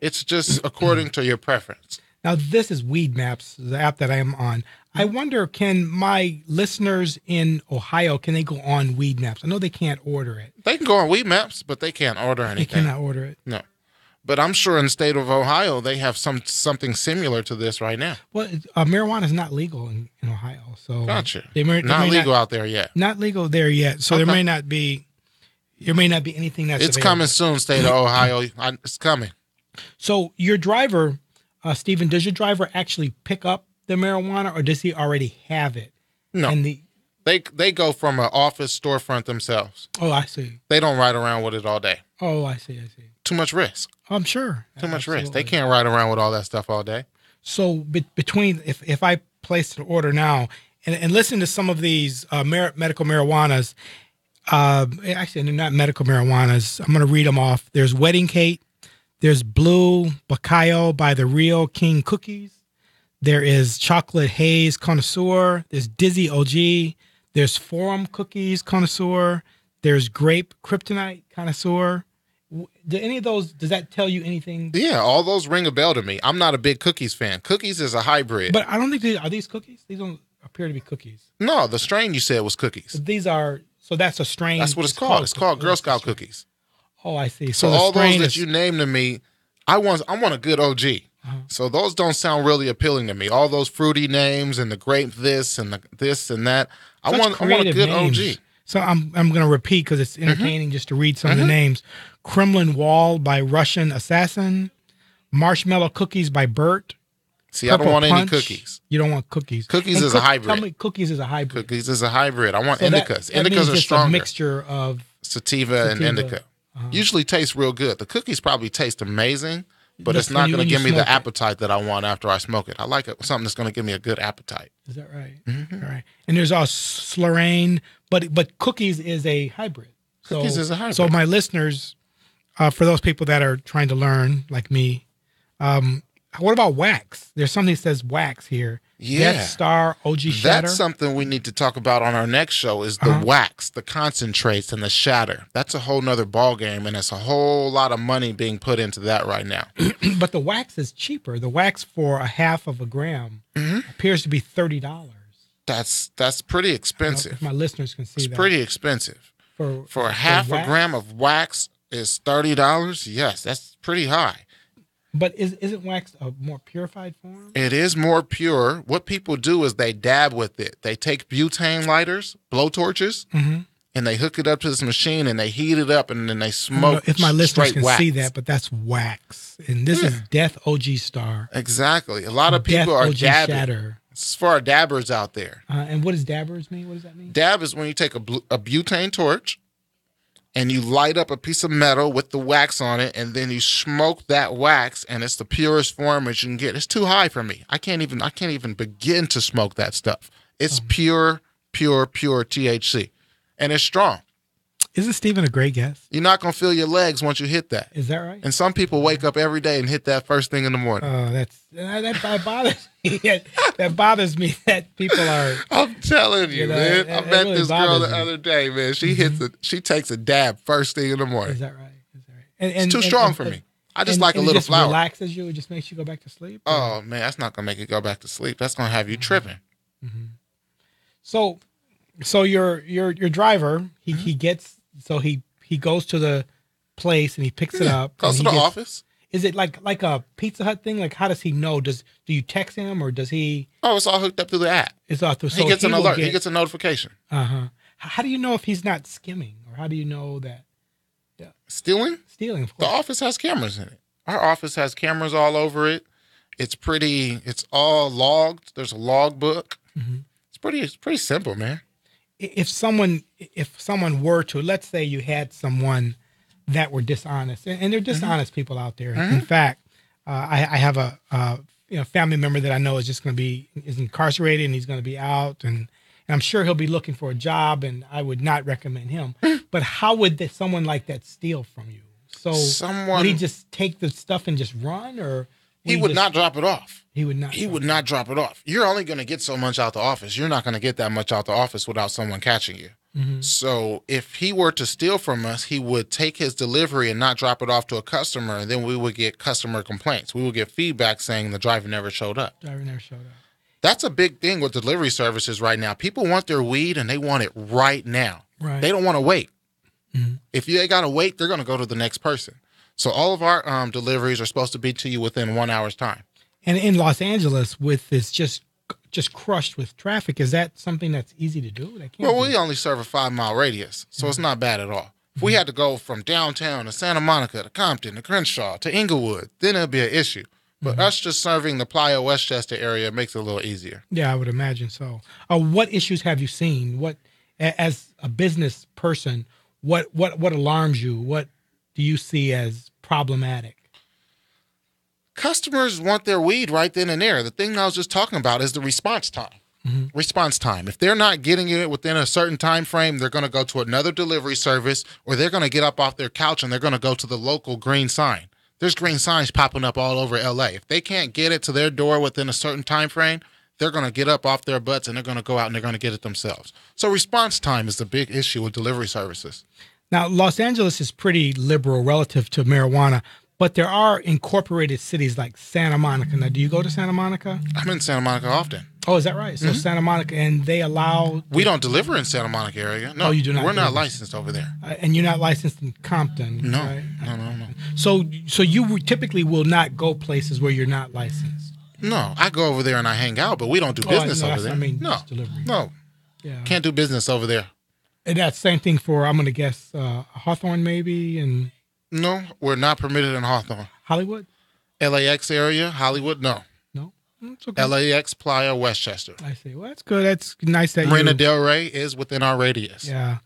It's just according to your preference. Now, this is Weed Maps, the app that I am on. I wonder, can my listeners in Ohio, can they go on Weed Maps? I know they can't order it. They can go on Weed Maps, but they can't order anything. They cannot order it? No. But I'm sure in the state of Ohio, they have something similar to this right now. Well, marijuana is not legal in Ohio. So gotcha. Not legal out there yet. Not legal there yet. So there may not be anything that's It's available. coming soon, state of Ohio. It's coming. So your driver, Stephen, does your driver actually pick up the marijuana, or does he already have it? No. And They go from an office storefront themselves. Oh, I see. They don't ride around with it all day. Oh, I see. Too much risk. I'm sure. Too much risk. They can't ride around with all that stuff all day. So between, if I place an order now and listen to some of these medical marijuanas, actually they're not medical marijuanas. I'm going to read them off. There's Wedding Cake. There's Blue Bacayo by the Real King Cookies. There is Chocolate Haze Connoisseur. There's Dizzy OG. There's Forum Cookies Connoisseur. There's Grape Kryptonite Connoisseur. Do any of those, does that tell you anything? Yeah, all those ring a bell to me. I'm not a big cookies fan. Cookies is a hybrid. But I don't think are these cookies? These don't appear to be cookies. No, the strain you said was cookies. These are, so that's a strain. That's what it's called. It's called Girl Scout cookies. Oh, I see. So the all those strain that is, you named to me, I want a good OG. So those don't sound really appealing to me. All those fruity names and the grape this and the this and that. I want a creative good names. OG. So I'm going to repeat because it's entertaining just to read some of the names. Kremlin Wall by Russian Assassin. Marshmallow Cookies by Bert. See, I don't Purple want any Punch. cookies. You don't want cookies. Cookies And is a hybrid. Tell me cookies is a hybrid. Cookies is a hybrid. I want So indicas. that means Indicas are it's stronger. a mixture of Sativa and indica. Usually taste real good. The cookies probably taste amazing, but it's not going to give me the appetite that I want after I smoke it. I like something that's going to give me a good appetite. Is that right? All right. And there's also Slurane, but cookies is a hybrid. Cookies is a hybrid. So my listeners, for those people that are trying to learn, like me, what about wax? There's something that says wax here. Yeah. Death Star, OG Shatter. That's something we need to talk about on our next show is the wax, the concentrates, and the shatter. That's a whole nother ball game, and it's a whole lot of money being put into that right now. But the wax is cheaper. The wax for a half of a gram appears to be $30. That's pretty expensive. If my listeners can see It's that. pretty expensive. For a half wax? a gram of wax is $30. Yes, that's pretty high. But isn't wax a more purified form? It is more pure. What people do is they dab with it. They take butane lighters, blowtorches, and they hook it up to this machine and they heat it up and then they I don't smoke. know if my listeners straight can wax. see that, but that's wax. And this is Death OG Star. Exactly. A lot of Death people are OG dabbing. Shatter. It's for our dabbers out there. And what does dabbers mean? What does that mean? Dab is when you take a butane torch and you light up a piece of metal with the wax on it, and then you smoke that wax, and it's the purest form as you can get. It's too high for me. I can't even begin to smoke that stuff. It's pure THC, and it's strong. Isn't Stephen a great guest? You're not gonna feel your legs once you hit that. Is that right? And some people wake up every day and hit that first thing in the morning. That bothers me. That bothers me that people are. I'm telling you, man. I met really this girl the bothers me. other day, man. She she takes a dab first thing in the morning. Is that right? It's too strong for me. I just like a and little it just flour. Relaxes you. It just makes you go back to sleep. or- Oh man, that's not gonna make you go back to sleep. That's gonna have you tripping. So your driver he gets he goes to the place and he picks it up. Goes to and the he gets- office. Is it like a Pizza Hut thing? Like how does he know? Do you text him or does he? Oh, it's all hooked up through the app. It's out through. He gets an will alert. get- He gets a notification. How do you know if he's not skimming, or how do you know that Stealing? stealing? Of The course. office has cameras in it. Our office has cameras all over it. It's all logged. There's a log book. It's pretty simple, man. If someone were to, let's say you had someone that were dishonest, and there are dishonest people out there. In fact, I have a family member that I know is incarcerated and he's going to be out, and I'm sure he'll be looking for a job, and I would not recommend him. But how would someone like that steal from you? So would he just take the stuff and just run, or He would not drop it off. He would not. He would not drop it off. You're only going to get so much out the office. You're not going to get that much out the office without someone catching you. So if he were to steal from us, he would take his delivery and not drop it off to a customer, and then we would get customer complaints. We would get feedback saying the driver never showed up. Driver never showed up. That's a big thing with delivery services right now. People want their weed and they want it right now. Right. They don't want to wait. If they got to wait, they're going to go to the next person. So all of our deliveries are supposed to be to you within 1 hour's time. And in Los Angeles, with this just crushed with traffic, is that something that's easy to do? That can't Well, be. we only serve a 5-mile radius, so it's not bad at all. If we had to go from downtown to Santa Monica to Compton to Crenshaw to Inglewood, then it'd be an issue. But us just serving the Playa Westchester area makes it a little easier. Yeah, I would imagine so. What issues have you seen? What, as a business person, what alarms you? What do you see as problematic? Customers want their weed right then and there. The thing I was just talking about is the response time. Response time. If they're not getting it within a certain time frame, they're going to go to another delivery service, or they're going to get up off their couch and they're going to go to the local green sign. There's green signs popping up all over LA. If they can't get it to their door within a certain time frame, they're going to get up off their butts and they're going to go out and they're going to get it themselves. So response time is the big issue with delivery services. Now, Los Angeles is pretty liberal relative to marijuana, but there are incorporated cities like Santa Monica. Now, do you go to Santa Monica? I'm in Santa Monica often. Oh, is that right? So Santa Monica, and they allow. We don't deliver in Santa Monica area. No, Oh, you do not We're not deliver. licensed over there. And you're not licensed in Compton, No, right? no. So you typically will not go places where you're not licensed. No, I go over there and I hang out, but we don't do Oh, business no, over that's- there. I mean, no, just delivery. no, Yeah. can't do business over there. And that's same thing for, I'm going to guess, Hawthorne maybe and No, we're not permitted in Hawthorne. Hollywood? LAX area, Hollywood, no. No? It's okay. LAX, Playa, Westchester. I see. Well, that's good. That's nice that Marina you... Del Rey is within our radius. Yeah.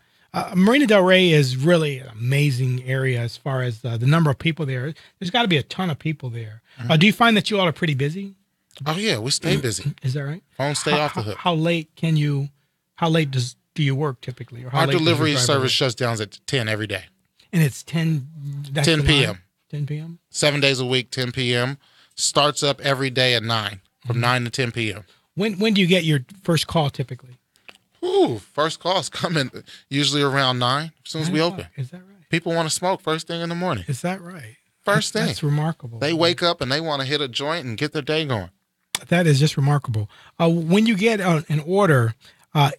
Marina Del Rey is really an amazing area as far as the number of people there. There's got to be a ton of people there. Do you find that you all are pretty busy? Oh, yeah, we stay busy. Is that right? Phones stay off the hook. How late do you work typically? Or how Our late does your delivery driver service work? shuts down at 10 every day. And it's 10... That's 10 the p.m. line? 10 p.m.? 7 days a week, 10 p.m. Starts up every day at 9, from 9 to 10 p.m. When do you get your first call typically? Ooh, first calls coming usually around 9 as soon as we open. Is that right? People want to smoke first thing in the morning. Is that right? First thing. That's remarkable. They wake up and they want to hit a joint and get their day going. That is just remarkable. When you get an order,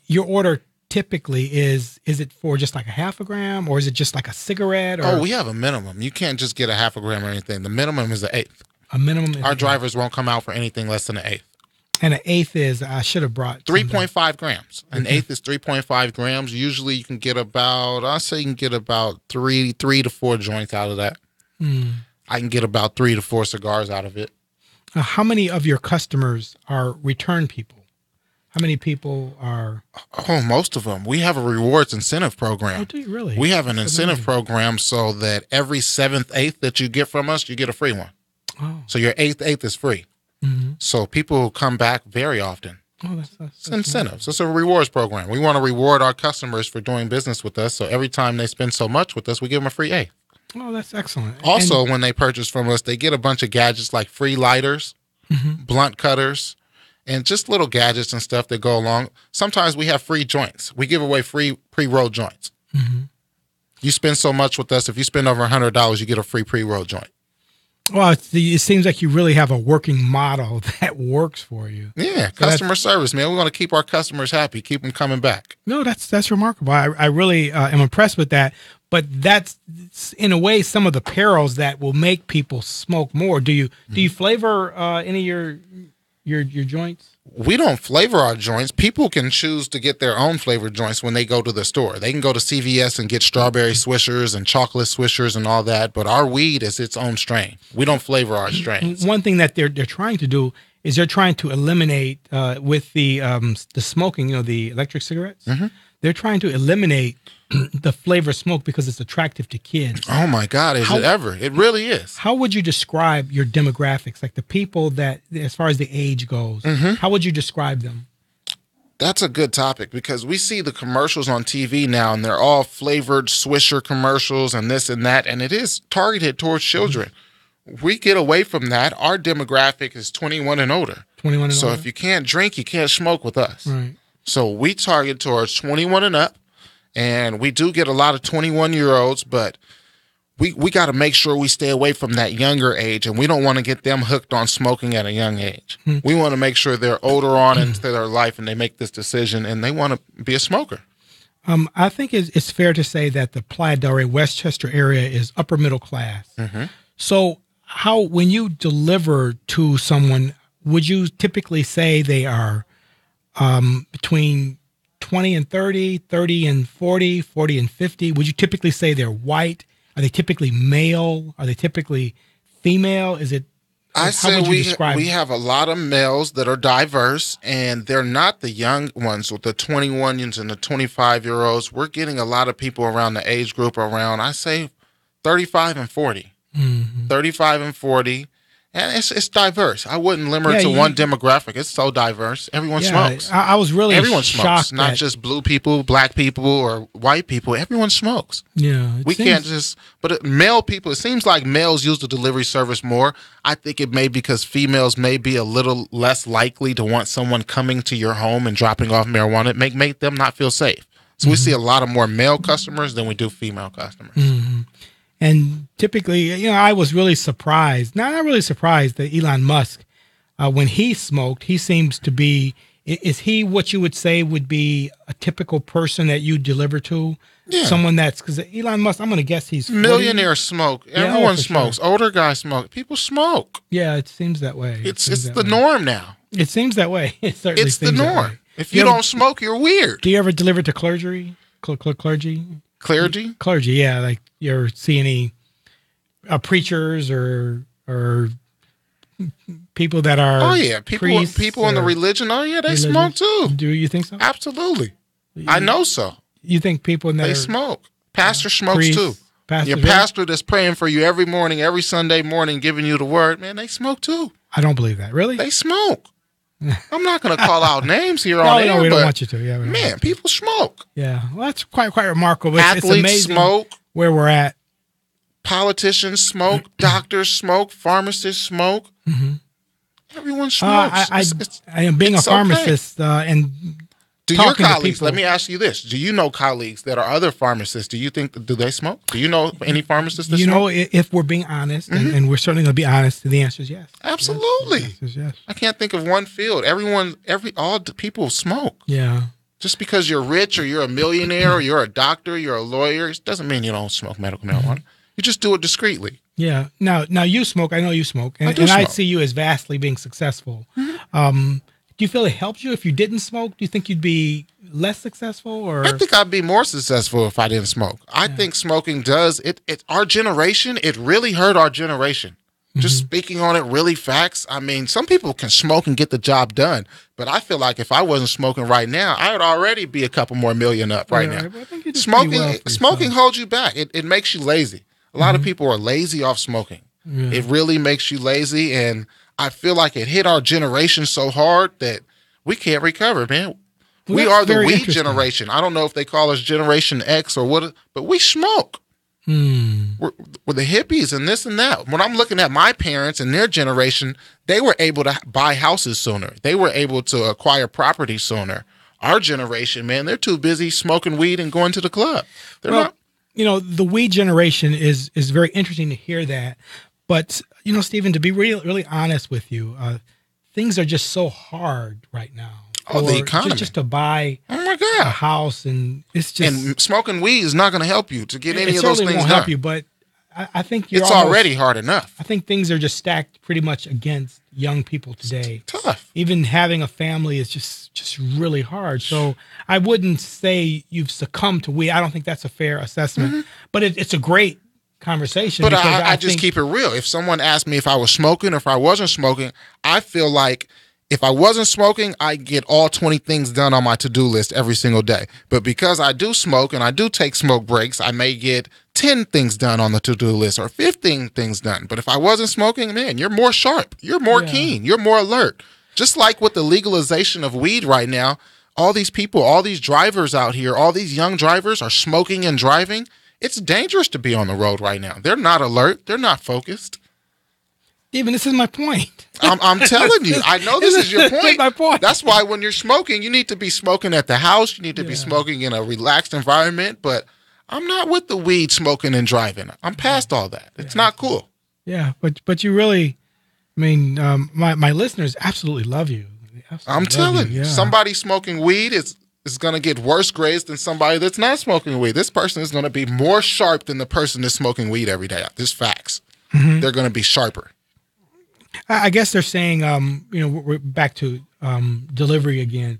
your order typically is it for just like a half a gram or is it just like a cigarette? Or Oh, we have a minimum. You can't just get a half a gram or anything. The minimum is an eighth. a minimum? Our drivers won't come out for anything less than an eighth. And an eighth is, I should have brought 3.5 grams. An eighth is 3.5 grams. Usually you can get about, I'll say you can get about three to four joints out of that. I can get about 3 to 4 cigars out of it. How many of your customers are return people? How many people are? Oh, most of them. We have a rewards incentive program. Oh, do you really? We have an That's incentive amazing. program so that every 7th, 8th that you get from us, you get a free one. Oh, So your 8th is free. So people come back very often. oh, that's It's incentives. It's a rewards program. We want to reward our customers for doing business with us. So every time they spend so much with us, we give them a free eighth. Oh, that's excellent. Also, when they purchase from us, they get a bunch of gadgets like free lighters, blunt cutters, and just little gadgets and stuff that go along. Sometimes we have free joints. We give away free pre-roll joints. You spend so much with us. If you spend over $100, you get a free pre-roll joint. Well, it seems like you really have a working model that works for you. Yeah, customer service, man. We want to keep our customers happy, keep them coming back. No, that's remarkable. I really am impressed with that. But that's in a way some of the perils that will make people smoke more. Do you flavor any of your joints? We don't flavor our joints. People can choose to get their own flavored joints when they go to the store. They can go to CVS and get strawberry swishers and chocolate swishers and all that, but our weed is its own strain. We don't flavor our strains. One thing that they're trying to do is they're trying to eliminate with the smoking, the electric cigarettes. They're trying to eliminate the flavor smoke because it's attractive to kids. Oh my God, is it ever? It really is. How would you describe your demographics, like the people that, as far as the age goes, how would you describe them? That's a good topic because we see the commercials on TV now and they're all flavored Swisher commercials and this and that, and it is targeted towards children. We get away from that. Our demographic is 21 and older. 21 and So older? if you can't drink, you can't smoke with us. Right. So we target towards 21 and up, and we do get a lot of 21-year-olds, but we got to make sure we stay away from that younger age, and we don't want to get them hooked on smoking at a young age. We want to make sure they're older on into their life and they make this decision and they want to be a smoker. I think it's fair to say that the Playa del Rey, Westchester area is upper middle class. So when you deliver to someone, would you typically say they are between 20 and 30, 30 and 40, 40 and 50? Would you typically say they're white? Are they typically male? Are they typically female? Is it? I how say would you describe we have a lot of males that are diverse, and they're not the young ones with the 21s and the 25-year-olds. We're getting a lot of people around the age group around, I say, 35 and 40. 35 and 40. And it's diverse. I wouldn't limit it to one demographic. It's so diverse. Everyone smokes. I was really Everyone shocked smokes, not just blue people, black people, or white people. Everyone smokes. Yeah, We can't just, but male people, it seems like males use the delivery service more. I think it may because females may be a little less likely to want someone coming to your home and dropping off marijuana. It may make them not feel safe. So we see a lot of more male customers than we do female customers. And typically, I was really surprised. Not really surprised that Elon Musk when he smoked, he seems to be. Is he what you would say would be a typical person that you deliver to? Yeah. Someone that's because Elon Musk. I'm going to guess he's 40. Millionaires smoke. Everyone for smokes. sure. Older guys smoke. People smoke. Yeah, it seems that way. It's the norm now. It seems that way. It certainly It's the seems that way. norm. If you don't smoke, you're weird. Do you ever deliver to clergy? Clergy? Clergy? Yeah. Like you ever see any preachers or people that are Oh yeah, people in the religion. Oh yeah, they smoke too. Do you think so? Absolutely. I know so. You think people in that They smoke. Pastor smokes too. Pastors, Your pastor that's praying for you every morning, every Sunday morning, giving you the word, man, they smoke too. I don't believe that. Really? They smoke. I'm not going to call out names here on air. No, we but don't want you to. Yeah, man, people smoke. Yeah, well, that's quite remarkable. It's Athletes amazing smoke. where we're at. Politicians smoke. Doctors smoke. Pharmacists smoke. Mm-hmm. Everyone smokes. I am being a pharmacist and do your talking to colleagues, people. let me ask you this. Do you know colleagues that are other pharmacists? Do they smoke? Do you know any pharmacists that smoke? If we're being honest, and we're certainly going to be honest, the answer is yes. Absolutely. The answer is yes. I can't think of one field. All the people smoke. Yeah. Just because you're rich or you're a millionaire or you're a doctor, you're a lawyer, it doesn't mean you don't smoke medical marijuana. You just do it discreetly. Yeah. Now you smoke. I know you smoke, and smoke. I see you as vastly being successful. Do you feel it helped you if you didn't smoke? Do you think you'd be less successful, or? I think I'd be more successful if I didn't smoke. I think smoking does it. Our generation, it really hurt our generation. Just speaking on it, really facts. I mean, some people can smoke and get the job done, but I feel like if I wasn't smoking right now, I would already be a couple more million up right now. I think you did pretty well for Smoking yourself. holds you back. It makes you lazy. A lot of people are lazy off smoking. Yeah. It really makes you lazy, and I feel like it hit our generation so hard that we can't recover, man. Well, we that's are the very weed interesting. generation. I don't know if they call us Generation X or what, but we smoke. We're the hippies and this and that. When I'm looking at my parents and their generation, they were able to buy houses sooner. They were able to acquire property sooner. Our generation, man, they're too busy smoking weed and going to the club. They're not. The weed generation is very interesting to hear that. But, Stephen, to be really honest with you, things are just so hard right now. Oh, the economy. Just to buy Oh my a God. house, and it's just And smoking weed is not going to help you to get any it of those certainly things won't done. help you. But I think you're It's almost- already hard enough. I think things are just stacked pretty much against young people today. Tough. Even having a family is just really hard. So I wouldn't say you've succumbed to weed. I don't think that's a fair assessment. But it's a great conversation. But because I just think- keep it real. If someone asked me if I was smoking or if I wasn't smoking, I feel like if I wasn't smoking, I get all 20 things done on my to-do list every single day. But because I do smoke and I do take smoke breaks, I may get 10 things done on the to-do list or 15 things done. But if I wasn't smoking, man, you're more sharp. You're more keen. You're more alert. Just like with the legalization of weed right now, all these people, all these drivers out here, all these young drivers are smoking and driving. It's dangerous to be on the road right now. They're not alert. They're not focused. Even this is my point. I'm telling you, I know this is your This is point. my point. That's why when you're smoking, you need to be smoking at the house. You need to be smoking in a relaxed environment. But I'm not with the weed smoking and driving. I'm past all that. It's not cool. Yeah, but you really, my listeners absolutely love you. They absolutely I'm love telling you, yeah. somebody smoking weed is going to get worse grades than somebody that's not smoking weed. This person is going to be more sharp than the person that's smoking weed every day. This facts. They're going to be sharper. I guess they're saying, we're back to delivery again.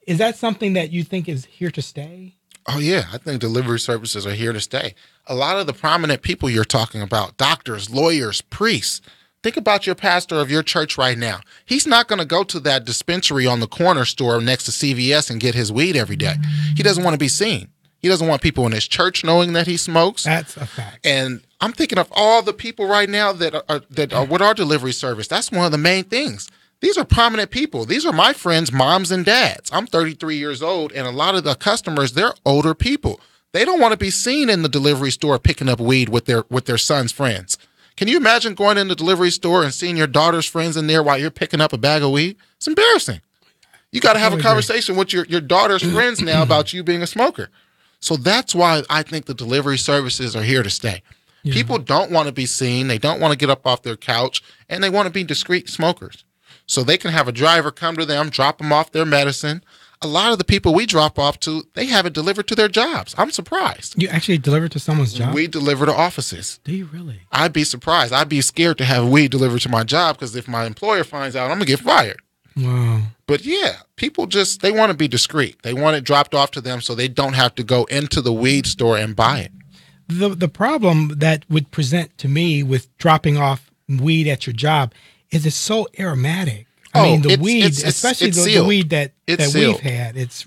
Is that something that you think is here to stay? Oh, yeah. I think delivery services are here to stay. A lot of the prominent people you're talking about, doctors, lawyers, priests, think about your pastor of your church right now. He's not going to go to that dispensary on the corner store next to CVS and get his weed every day. He doesn't want to be seen. He doesn't want people in his church knowing that he smokes. That's a fact. And I'm thinking of all the people right now that are with our delivery service. That's one of the main things. These are prominent people. These are my friends' moms and dads. I'm 33 years old, and a lot of the customers, they're older people. They don't want to be seen in the delivery store picking up weed with their son's friends. Can you imagine going in the delivery store and seeing your daughter's friends in there while you're picking up a bag of weed? It's embarrassing. You got to have a conversation with your daughter's friends now about you being a smoker. So that's why I think the delivery services are here to stay. People don't want to be seen. They don't want to get up off their couch, and they want to be discreet smokers. So they can have a driver come to them, drop them off their medicine. A lot of the people we drop off to, they have it delivered to their jobs. I'm surprised. You actually deliver to someone's job? We deliver to offices. Do you really? I'd be surprised. I'd be scared to have weed delivered to my job because if my employer finds out, I'm going to get fired. Wow. But yeah, people just, they want to be discreet. They want it dropped off to them so they don't have to go into the weed store and buy it. The problem that would present to me with dropping off weed at your job is it's so aromatic. I mean, the weed, especially the weed that we've had, it's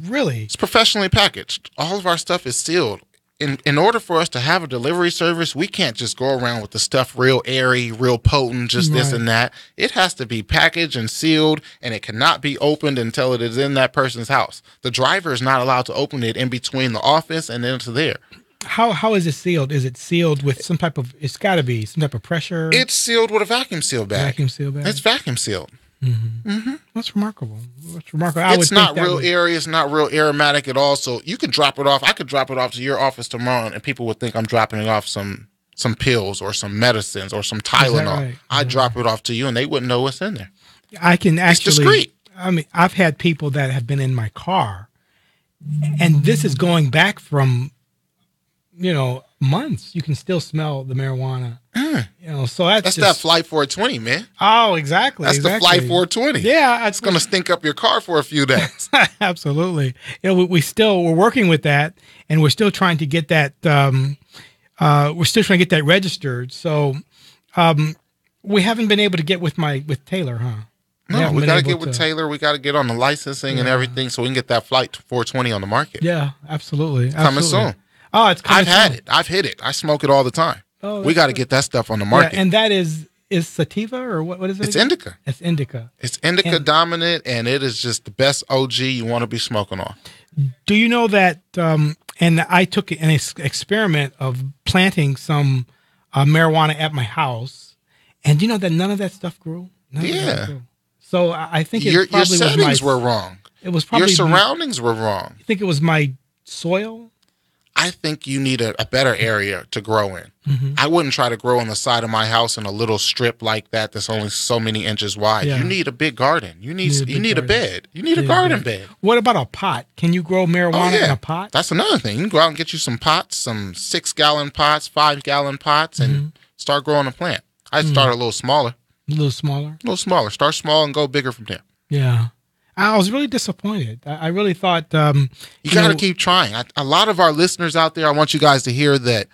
professionally packaged. All of our stuff is sealed. In order for us to have a delivery service, we can't just go around with the stuff real airy, real potent, just this and that. It has to be packaged and sealed, and it cannot be opened until it is in that person's house. The driver is not allowed to open it in between the office and into there. How is it sealed? Is it sealed with some type of, it's got to be some type of pressure? It's sealed with a vacuum seal bag. Vacuum seal bag? It's vacuum sealed. Mm-hmm. Mm-hmm. That's remarkable. It's not real airy. It's not real aromatic at all. So you can drop it off. I could drop it off to your office tomorrow, and people would think I'm dropping it off some pills or some medicines or some Tylenol. Right? I'd drop it off to you, and they wouldn't know what's in there. I can actually. It's discreet. I mean, I've had people that have been in my car, and this is going back from, months. You can still smell the marijuana. So that's that Flight 420, man. Oh, exactly. That's the Flight 420. Yeah, it's going to stink up your car for a few days. Absolutely. We're working with that, and we're still trying to get that. Registered. So, we haven't been able to get with Taylor, huh? No, we got to get with Taylor. We got to get on the licensing and everything, so we can get that Flight 420 on the market. Yeah, absolutely. Coming soon. Oh, it's coming soon. I've had it. I've hit it. I smoke it all the time. Oh, we got to get that stuff on the market. Yeah, and that is sativa or what is it? It's indica. It's indica. It's indica dominant, and it is just the best OG you want to be smoking on. Do you know that? And I took an experiment of planting some marijuana at my house, and you know that none of that stuff grew. So I think your settings were wrong. It was probably your surroundings were wrong. You think it was my soil? I think you need a better area to grow in. Mm-hmm. I wouldn't try to grow on the side of my house in a little strip like that that's only so many inches wide. Yeah. You need a big garden. You need a bed. You need a garden bed. What about a pot? Can you grow marijuana in a pot? That's another thing. You can go out and get you some pots, some 6-gallon pots, 5-gallon pots, and start growing a plant. I'd start a little smaller. A little smaller? A little smaller. Start small and go bigger from there. Yeah. I was really disappointed. I really thought... you got to keep trying. A lot of our listeners out there, I want you guys to hear that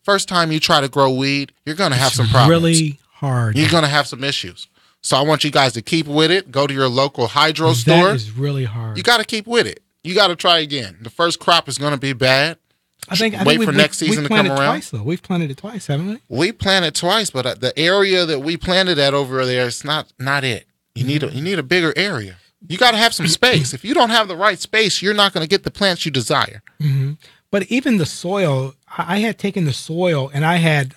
first time you try to grow weed, you're going to have some problems. Really hard. You're going to have some issues. So I want you guys to keep with it. Go to your local hydro store. That is really hard. You got to keep with it. You got to try again. The first crop is going to be bad. I think for next season to come around. Twice, though. We've planted it twice, haven't we? We planted twice, but the area that we planted at over there, it's not it. You need a bigger area. You got to have some space. If you don't have the right space, you're not going to get the plants you desire. Mm-hmm. But even the soil, I had taken the soil and I had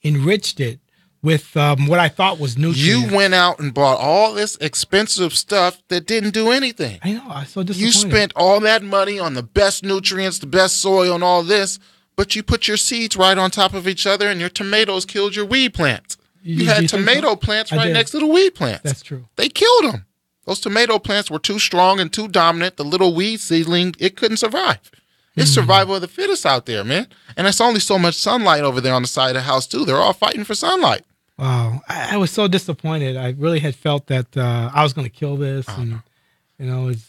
enriched it with what I thought was nutrients. You went out and bought all this expensive stuff that didn't do anything. I know. I was so disappointed. You spent all that money on the best nutrients, the best soil, and all this, but you put your seeds right on top of each other, and your tomatoes killed your weed plants. You had tomato plants right next to the weed plants. That's true. They killed them. Those tomato plants were too strong and too dominant. The little weed seedling, it couldn't survive. It's survival of the fittest out there, man. And there's only so much sunlight over there on the side of the house, too. They're all fighting for sunlight. Wow. I was so disappointed. I really had felt that I was going to kill this. And, it's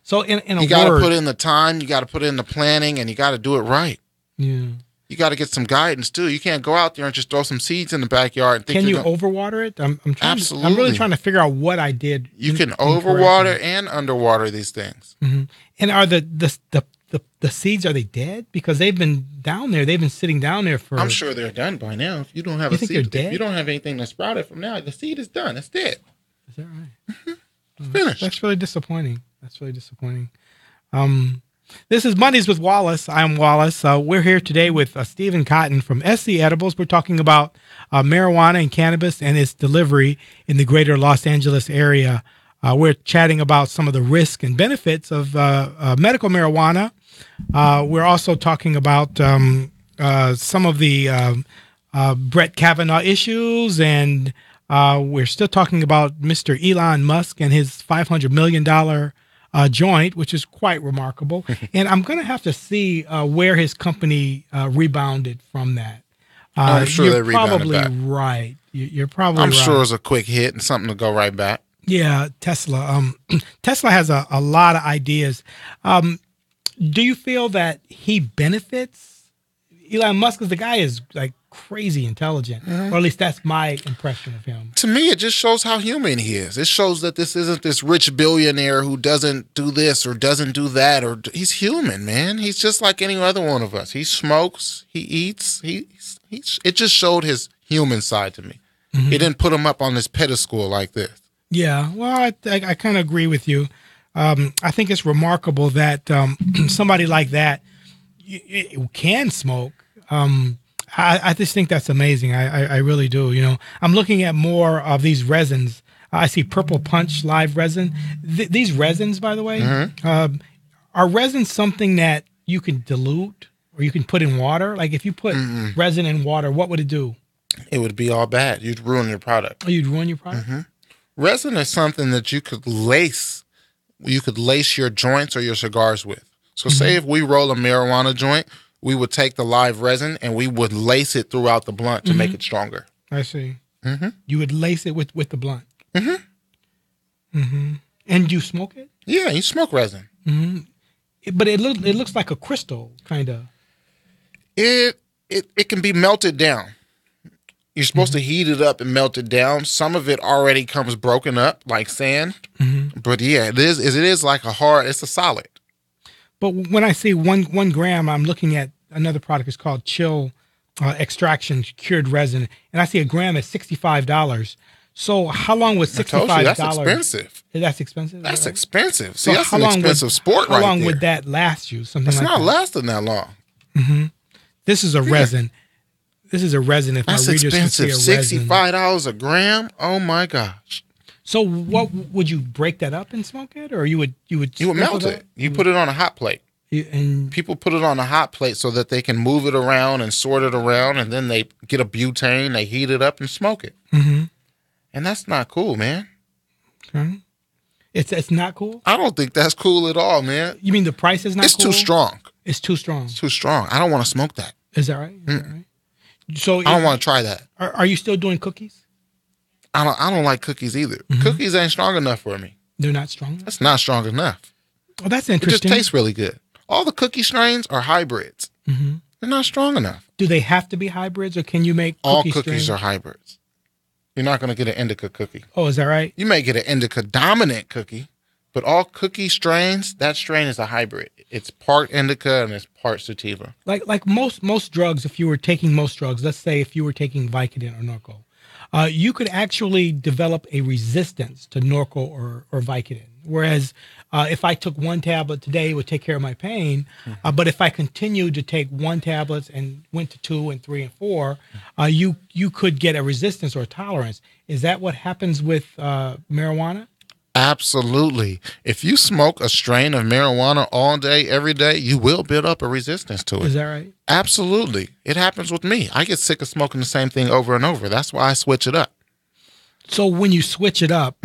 so in a word. You got to put in the time. You got to put in the planning, and you got to do it right. Yeah. You got to get some guidance, too. You can't go out there and just throw some seeds in the backyard. And think Can you overwater it? Absolutely. I'm really trying to figure out what I did. You can overwater and underwater these things. Mm-hmm. And are the seeds, are they dead? Because they've been down there. They've been sitting down there for... I'm sure they're done by now. If you don't have a seed, if you don't have anything that sprouted from now, the seed is done. It's dead. Is that right? Mm-hmm. Finished. That's really disappointing. This is Mondays with Wallace. I'm Wallace. We're here today with Stephen Cotton from SC Edibles. We're talking about marijuana and cannabis and its delivery in the greater Los Angeles area. We're chatting about some of the risks and benefits of medical marijuana. We're also talking about some of the Brett Kavanaugh issues and We're still talking about Mr. Elon Musk and his $500 million joint, which is quite remarkable. And I'm going to have to see where his company rebounded from that. I'm sure you're they rebounded probably back. right. You're probably I'm right. sure it's a quick hit and something to go right back. Yeah, Tesla. Tesla has a lot of ideas. Do you feel that he benefits? Elon Musk, the guy is like crazy intelligent, or at least that's my impression of him. To me, it just shows how human he is. It shows that this isn't this rich billionaire who doesn't do this or doesn't do that. Or he's human, man. He's just like any other one of us. He smokes, he eats. It just showed his human side to me. It didn't put him up on this pedestal like this. Yeah, well, I kind of agree with you. I think it's remarkable that somebody like that can smoke. I just think that's amazing. I really do. You know, I'm looking at more of these resins. I see Purple Punch live resin. These resins, by the way, are resins something that you can dilute or you can put in water? Like if you put resin in water, what would it do? It would be all bad. You'd ruin your product. Oh, you'd ruin your product? Resin is something that you could lace. You could lace your joints or your cigars with. So say if we roll a marijuana joint, we would take the live resin and we would lace it throughout the blunt to make it stronger. I see. You would lace it with the blunt. And you smoke it? Yeah, you smoke resin. But it looks like a crystal, kind of. It can be melted down. You're supposed to heat it up and melt it down. Some of it already comes broken up like sand. But yeah, it is like it's a solid. But when I see 1 gram, I'm looking at another product. It's called Chill Extraction Cured Resin. And I see a gram at $65. So how long would $65? I told you, that's expensive. That's expensive? That's right? expensive. So See, that's an expensive sport right there. How long would that last you? Something It's like not that? lasting that long. This is a resin. This is a resin. If That's my readers expensive. can see a resin. $65 a gram? Oh my gosh. So what would you break that up and smoke it, or you would melt it. You put it on a hot plate. And People put it on a hot plate so that they can move it around and sort it around, and then they get a butane, they heat it up and smoke it. And that's not cool, man. okay. It's not cool. I don't think that's cool at all, man. You mean the price is not It's cool? too strong. It's too strong. It's too strong. I don't want to smoke that. Is that right? So I don't want to try that. Are you still doing cookies? I don't like cookies either. Cookies ain't strong enough for me. They're not strong enough? That's not strong enough. Well, that's It just interesting. tastes really good. All the cookie strains are hybrids. They're not strong enough. Do they have to be hybrids, or can you make All cookie cookies strains? are hybrids. You're not going to get an indica cookie. Oh, is that right? You may get an indica dominant cookie, but all cookie strains, that strain is a hybrid. It's part indica and it's part sativa. Like most drugs, if you were taking most drugs, let's say if you were taking Vicodin or Norco, you could actually develop a resistance to Norco or Vicodin. Whereas if I took 1 tablet today, it would take care of my pain. But if I continued to take 1 tablet and went to 2 and 3 and 4, you could get a resistance or a tolerance. Is that what happens with marijuana? Absolutely. If you smoke a strain of marijuana all day, every day, you will build up a resistance to it. Is that right? Absolutely. It happens with me. I get sick of smoking the same thing over and over. That's why I switch it up. So when you switch it up,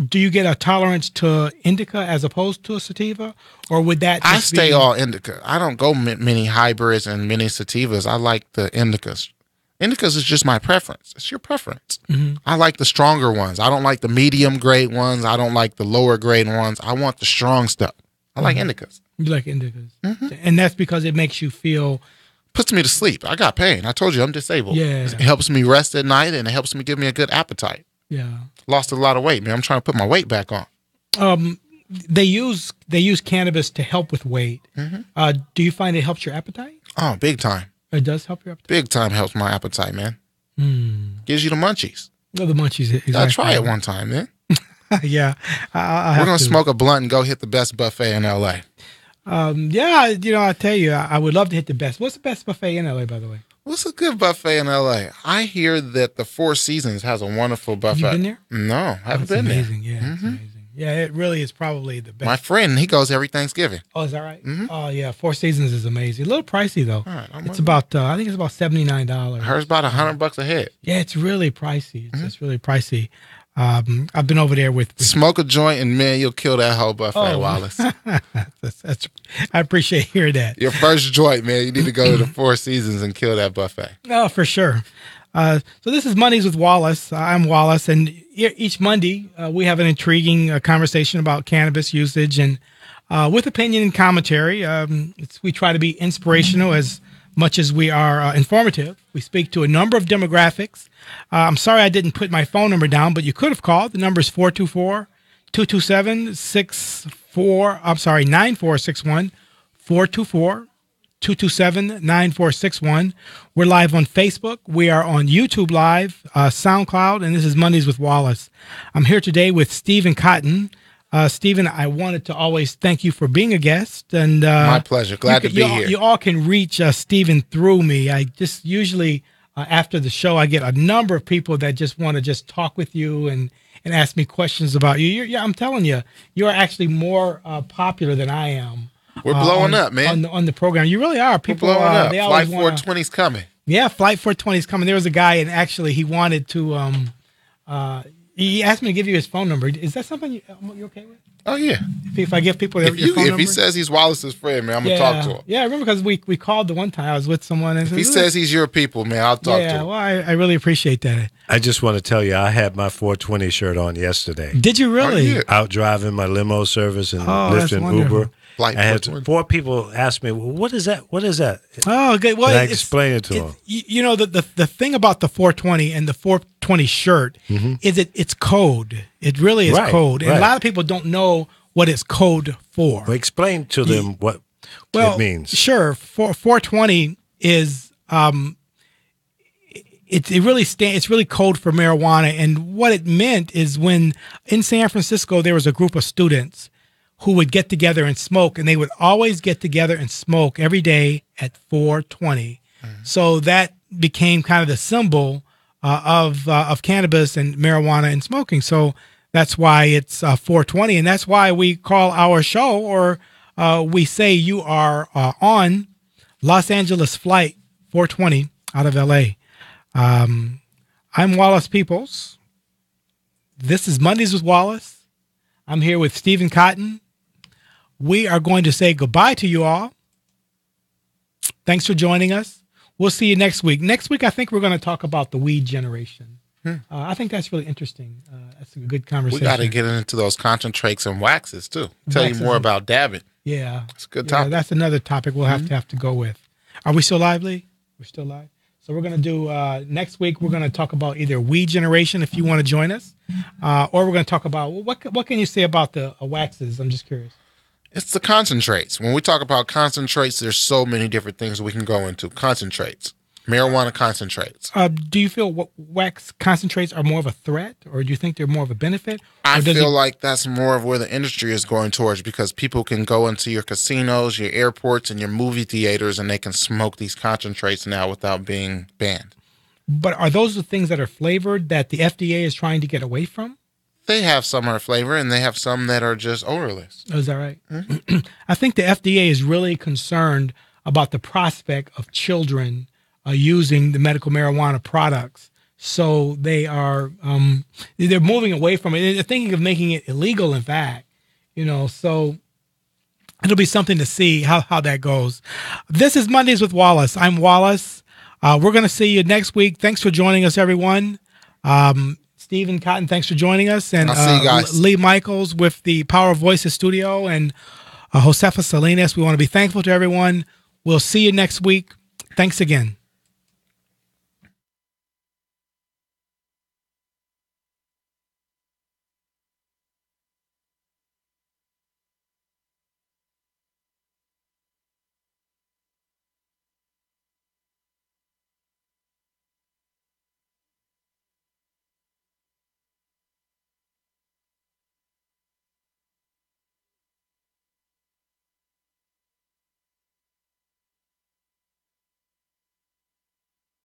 do you get a tolerance to indica as opposed to a sativa, or would that? I just stay be, all indica. I don't go many hybrids and many sativas. I like the indicas. Indicas is just my preference. It's your preference. I like the stronger ones. I don't like the medium grade ones. I don't like the lower grade ones. I want the strong stuff. I like indicas. You like indicas, and that's because it makes you feel. Puts me to sleep. I got pain. I told you I'm disabled. Yeah. It helps me rest at night and it helps me give me a good appetite. Yeah. Lost a lot of weight, man. I'm trying to put my weight back on. They use cannabis to help with weight. Do you find it helps your appetite? Oh, big time. It does help your appetite. Big time helps my appetite, man. Gives you the munchies. Oh, the munchies. Exactly. Gotta try it one time, man. Yeah. We're going to smoke a blunt and go hit the best buffet in LA. Yeah, I tell you, I would love to hit the best. What's the best buffet in LA, by the way? What's a good buffet in LA? I hear that the Four Seasons has a wonderful buffet. You been there? No, haven't That's been amazing. there. Yeah, it's amazing. Yeah, it really is probably the best. My friend, he goes every Thanksgiving. Oh, is that right? Mhm. Oh, yeah. Four Seasons is amazing. A little pricey though. All right, It's about I think it's about $79. hers about $100 a head. Yeah, it's really pricey. It's really pricey. I've been over there with Smoke a joint and man, you'll kill that whole buffet, Wallace. that's I appreciate hearing that. Your first joint, man, you need to go to the Four Seasons and kill that buffet. No, for sure. So this is Mondays with Wallace. I'm Wallace, and each Monday we have an intriguing conversation about cannabis usage, and with opinion and commentary. We try to be inspirational as much as we are informative. We speak to a number of demographics. I'm sorry I didn't put my phone number down, but you could have called. The number is 9461, 424-227-9461. We're live on Facebook. We are on YouTube Live, SoundCloud, and this is Mondays with Wallace. I'm here today with Stephen Cotton. Stephen, I wanted to always thank you for being a guest. And my pleasure. Glad to be here. You all can reach Stephen through me. I just usually, after the show, I get a number of people that just want to just talk with you and ask me questions about you. I'm telling you, you're actually more popular than I am. We're blowing up, man. On the program. You really are. People We're blowing up. They Flight always 420's coming. Yeah, Flight 420 is coming. There was a guy, and actually he wanted to he asked me to give you his phone number. Is that something you okay with? Oh, yeah. If I give people your phone number? If he says he's Wallace's friend, man, I'm going to talk to him. Yeah, I remember because we called the one time I was with someone. And if he says he's your people, man, I'll talk to him. Yeah, well, I really appreciate that. I just want to tell you, I had my 420 shirt on yesterday. Did you really? Oh, yeah. Out driving my limo service and that's Lyft and wonderful. Uber. Flight I had 420. 4 people ask me, well, what is that? What is that? Oh, good. Well, And I explained it to them. You know, the thing about the 420 and the 420 shirt is it's code. It really is Right, code. And right. a lot of people don't know what it's code for. Well, explain to them what Well, it means. Sure. 420 is it really it's really code for marijuana, and what it meant is when in San Francisco there was a group of students who would get together and smoke, and they would always get together and smoke every day at 420. So that became kind of the symbol of cannabis and marijuana and smoking. So that's why it's 420, and that's why we call our show, or we say you are on Los Angeles Flight 420 out of LA. I'm Wallace Peoples. This is Mondays with Wallace. I'm here with Stephen Cotton. We are going to say goodbye to you all. Thanks for joining us. We'll see you next week. Next week, I think we're going to talk about the weed generation. I think that's really interesting. That's a good conversation. We got to get into those concentrates and waxes, too. Tell you more about dabbing. Yeah. It's a good topic. That's another topic we'll have to go with. Are we still live, Lee? We're still live. So we're going to do, next week, we're going to talk about either weed generation, if you want to join us, or we're going to talk about, what can you say about the waxes? I'm just curious. It's the concentrates. When we talk about concentrates, there's so many different things we can go into. Concentrates. Marijuana concentrates. Do you feel wax concentrates are more of a threat, or do you think they're more of a benefit? I feel like that's more of where the industry is going towards, because people can go into your casinos, your airports, and your movie theaters, and they can smoke these concentrates now without being banned. But are those the things that are flavored that the FDA is trying to get away from? They have some are flavor, and they have some that are just odorless. Oh, is that right? I think the FDA is really concerned about the prospect of children using the medical marijuana products. So they are they're moving away from it. They're thinking of making it illegal, in fact. So it'll be something to see how that goes. This is Mondays with Wallace. I'm Wallace. We're going to see you next week. Thanks for joining us, everyone. Stephen Cotton, thanks for joining us. And I'll see you guys. Lee Michaels with the Power of Voices studio, and Josefa Salinas. We want to be thankful to everyone. We'll see you next week. Thanks again.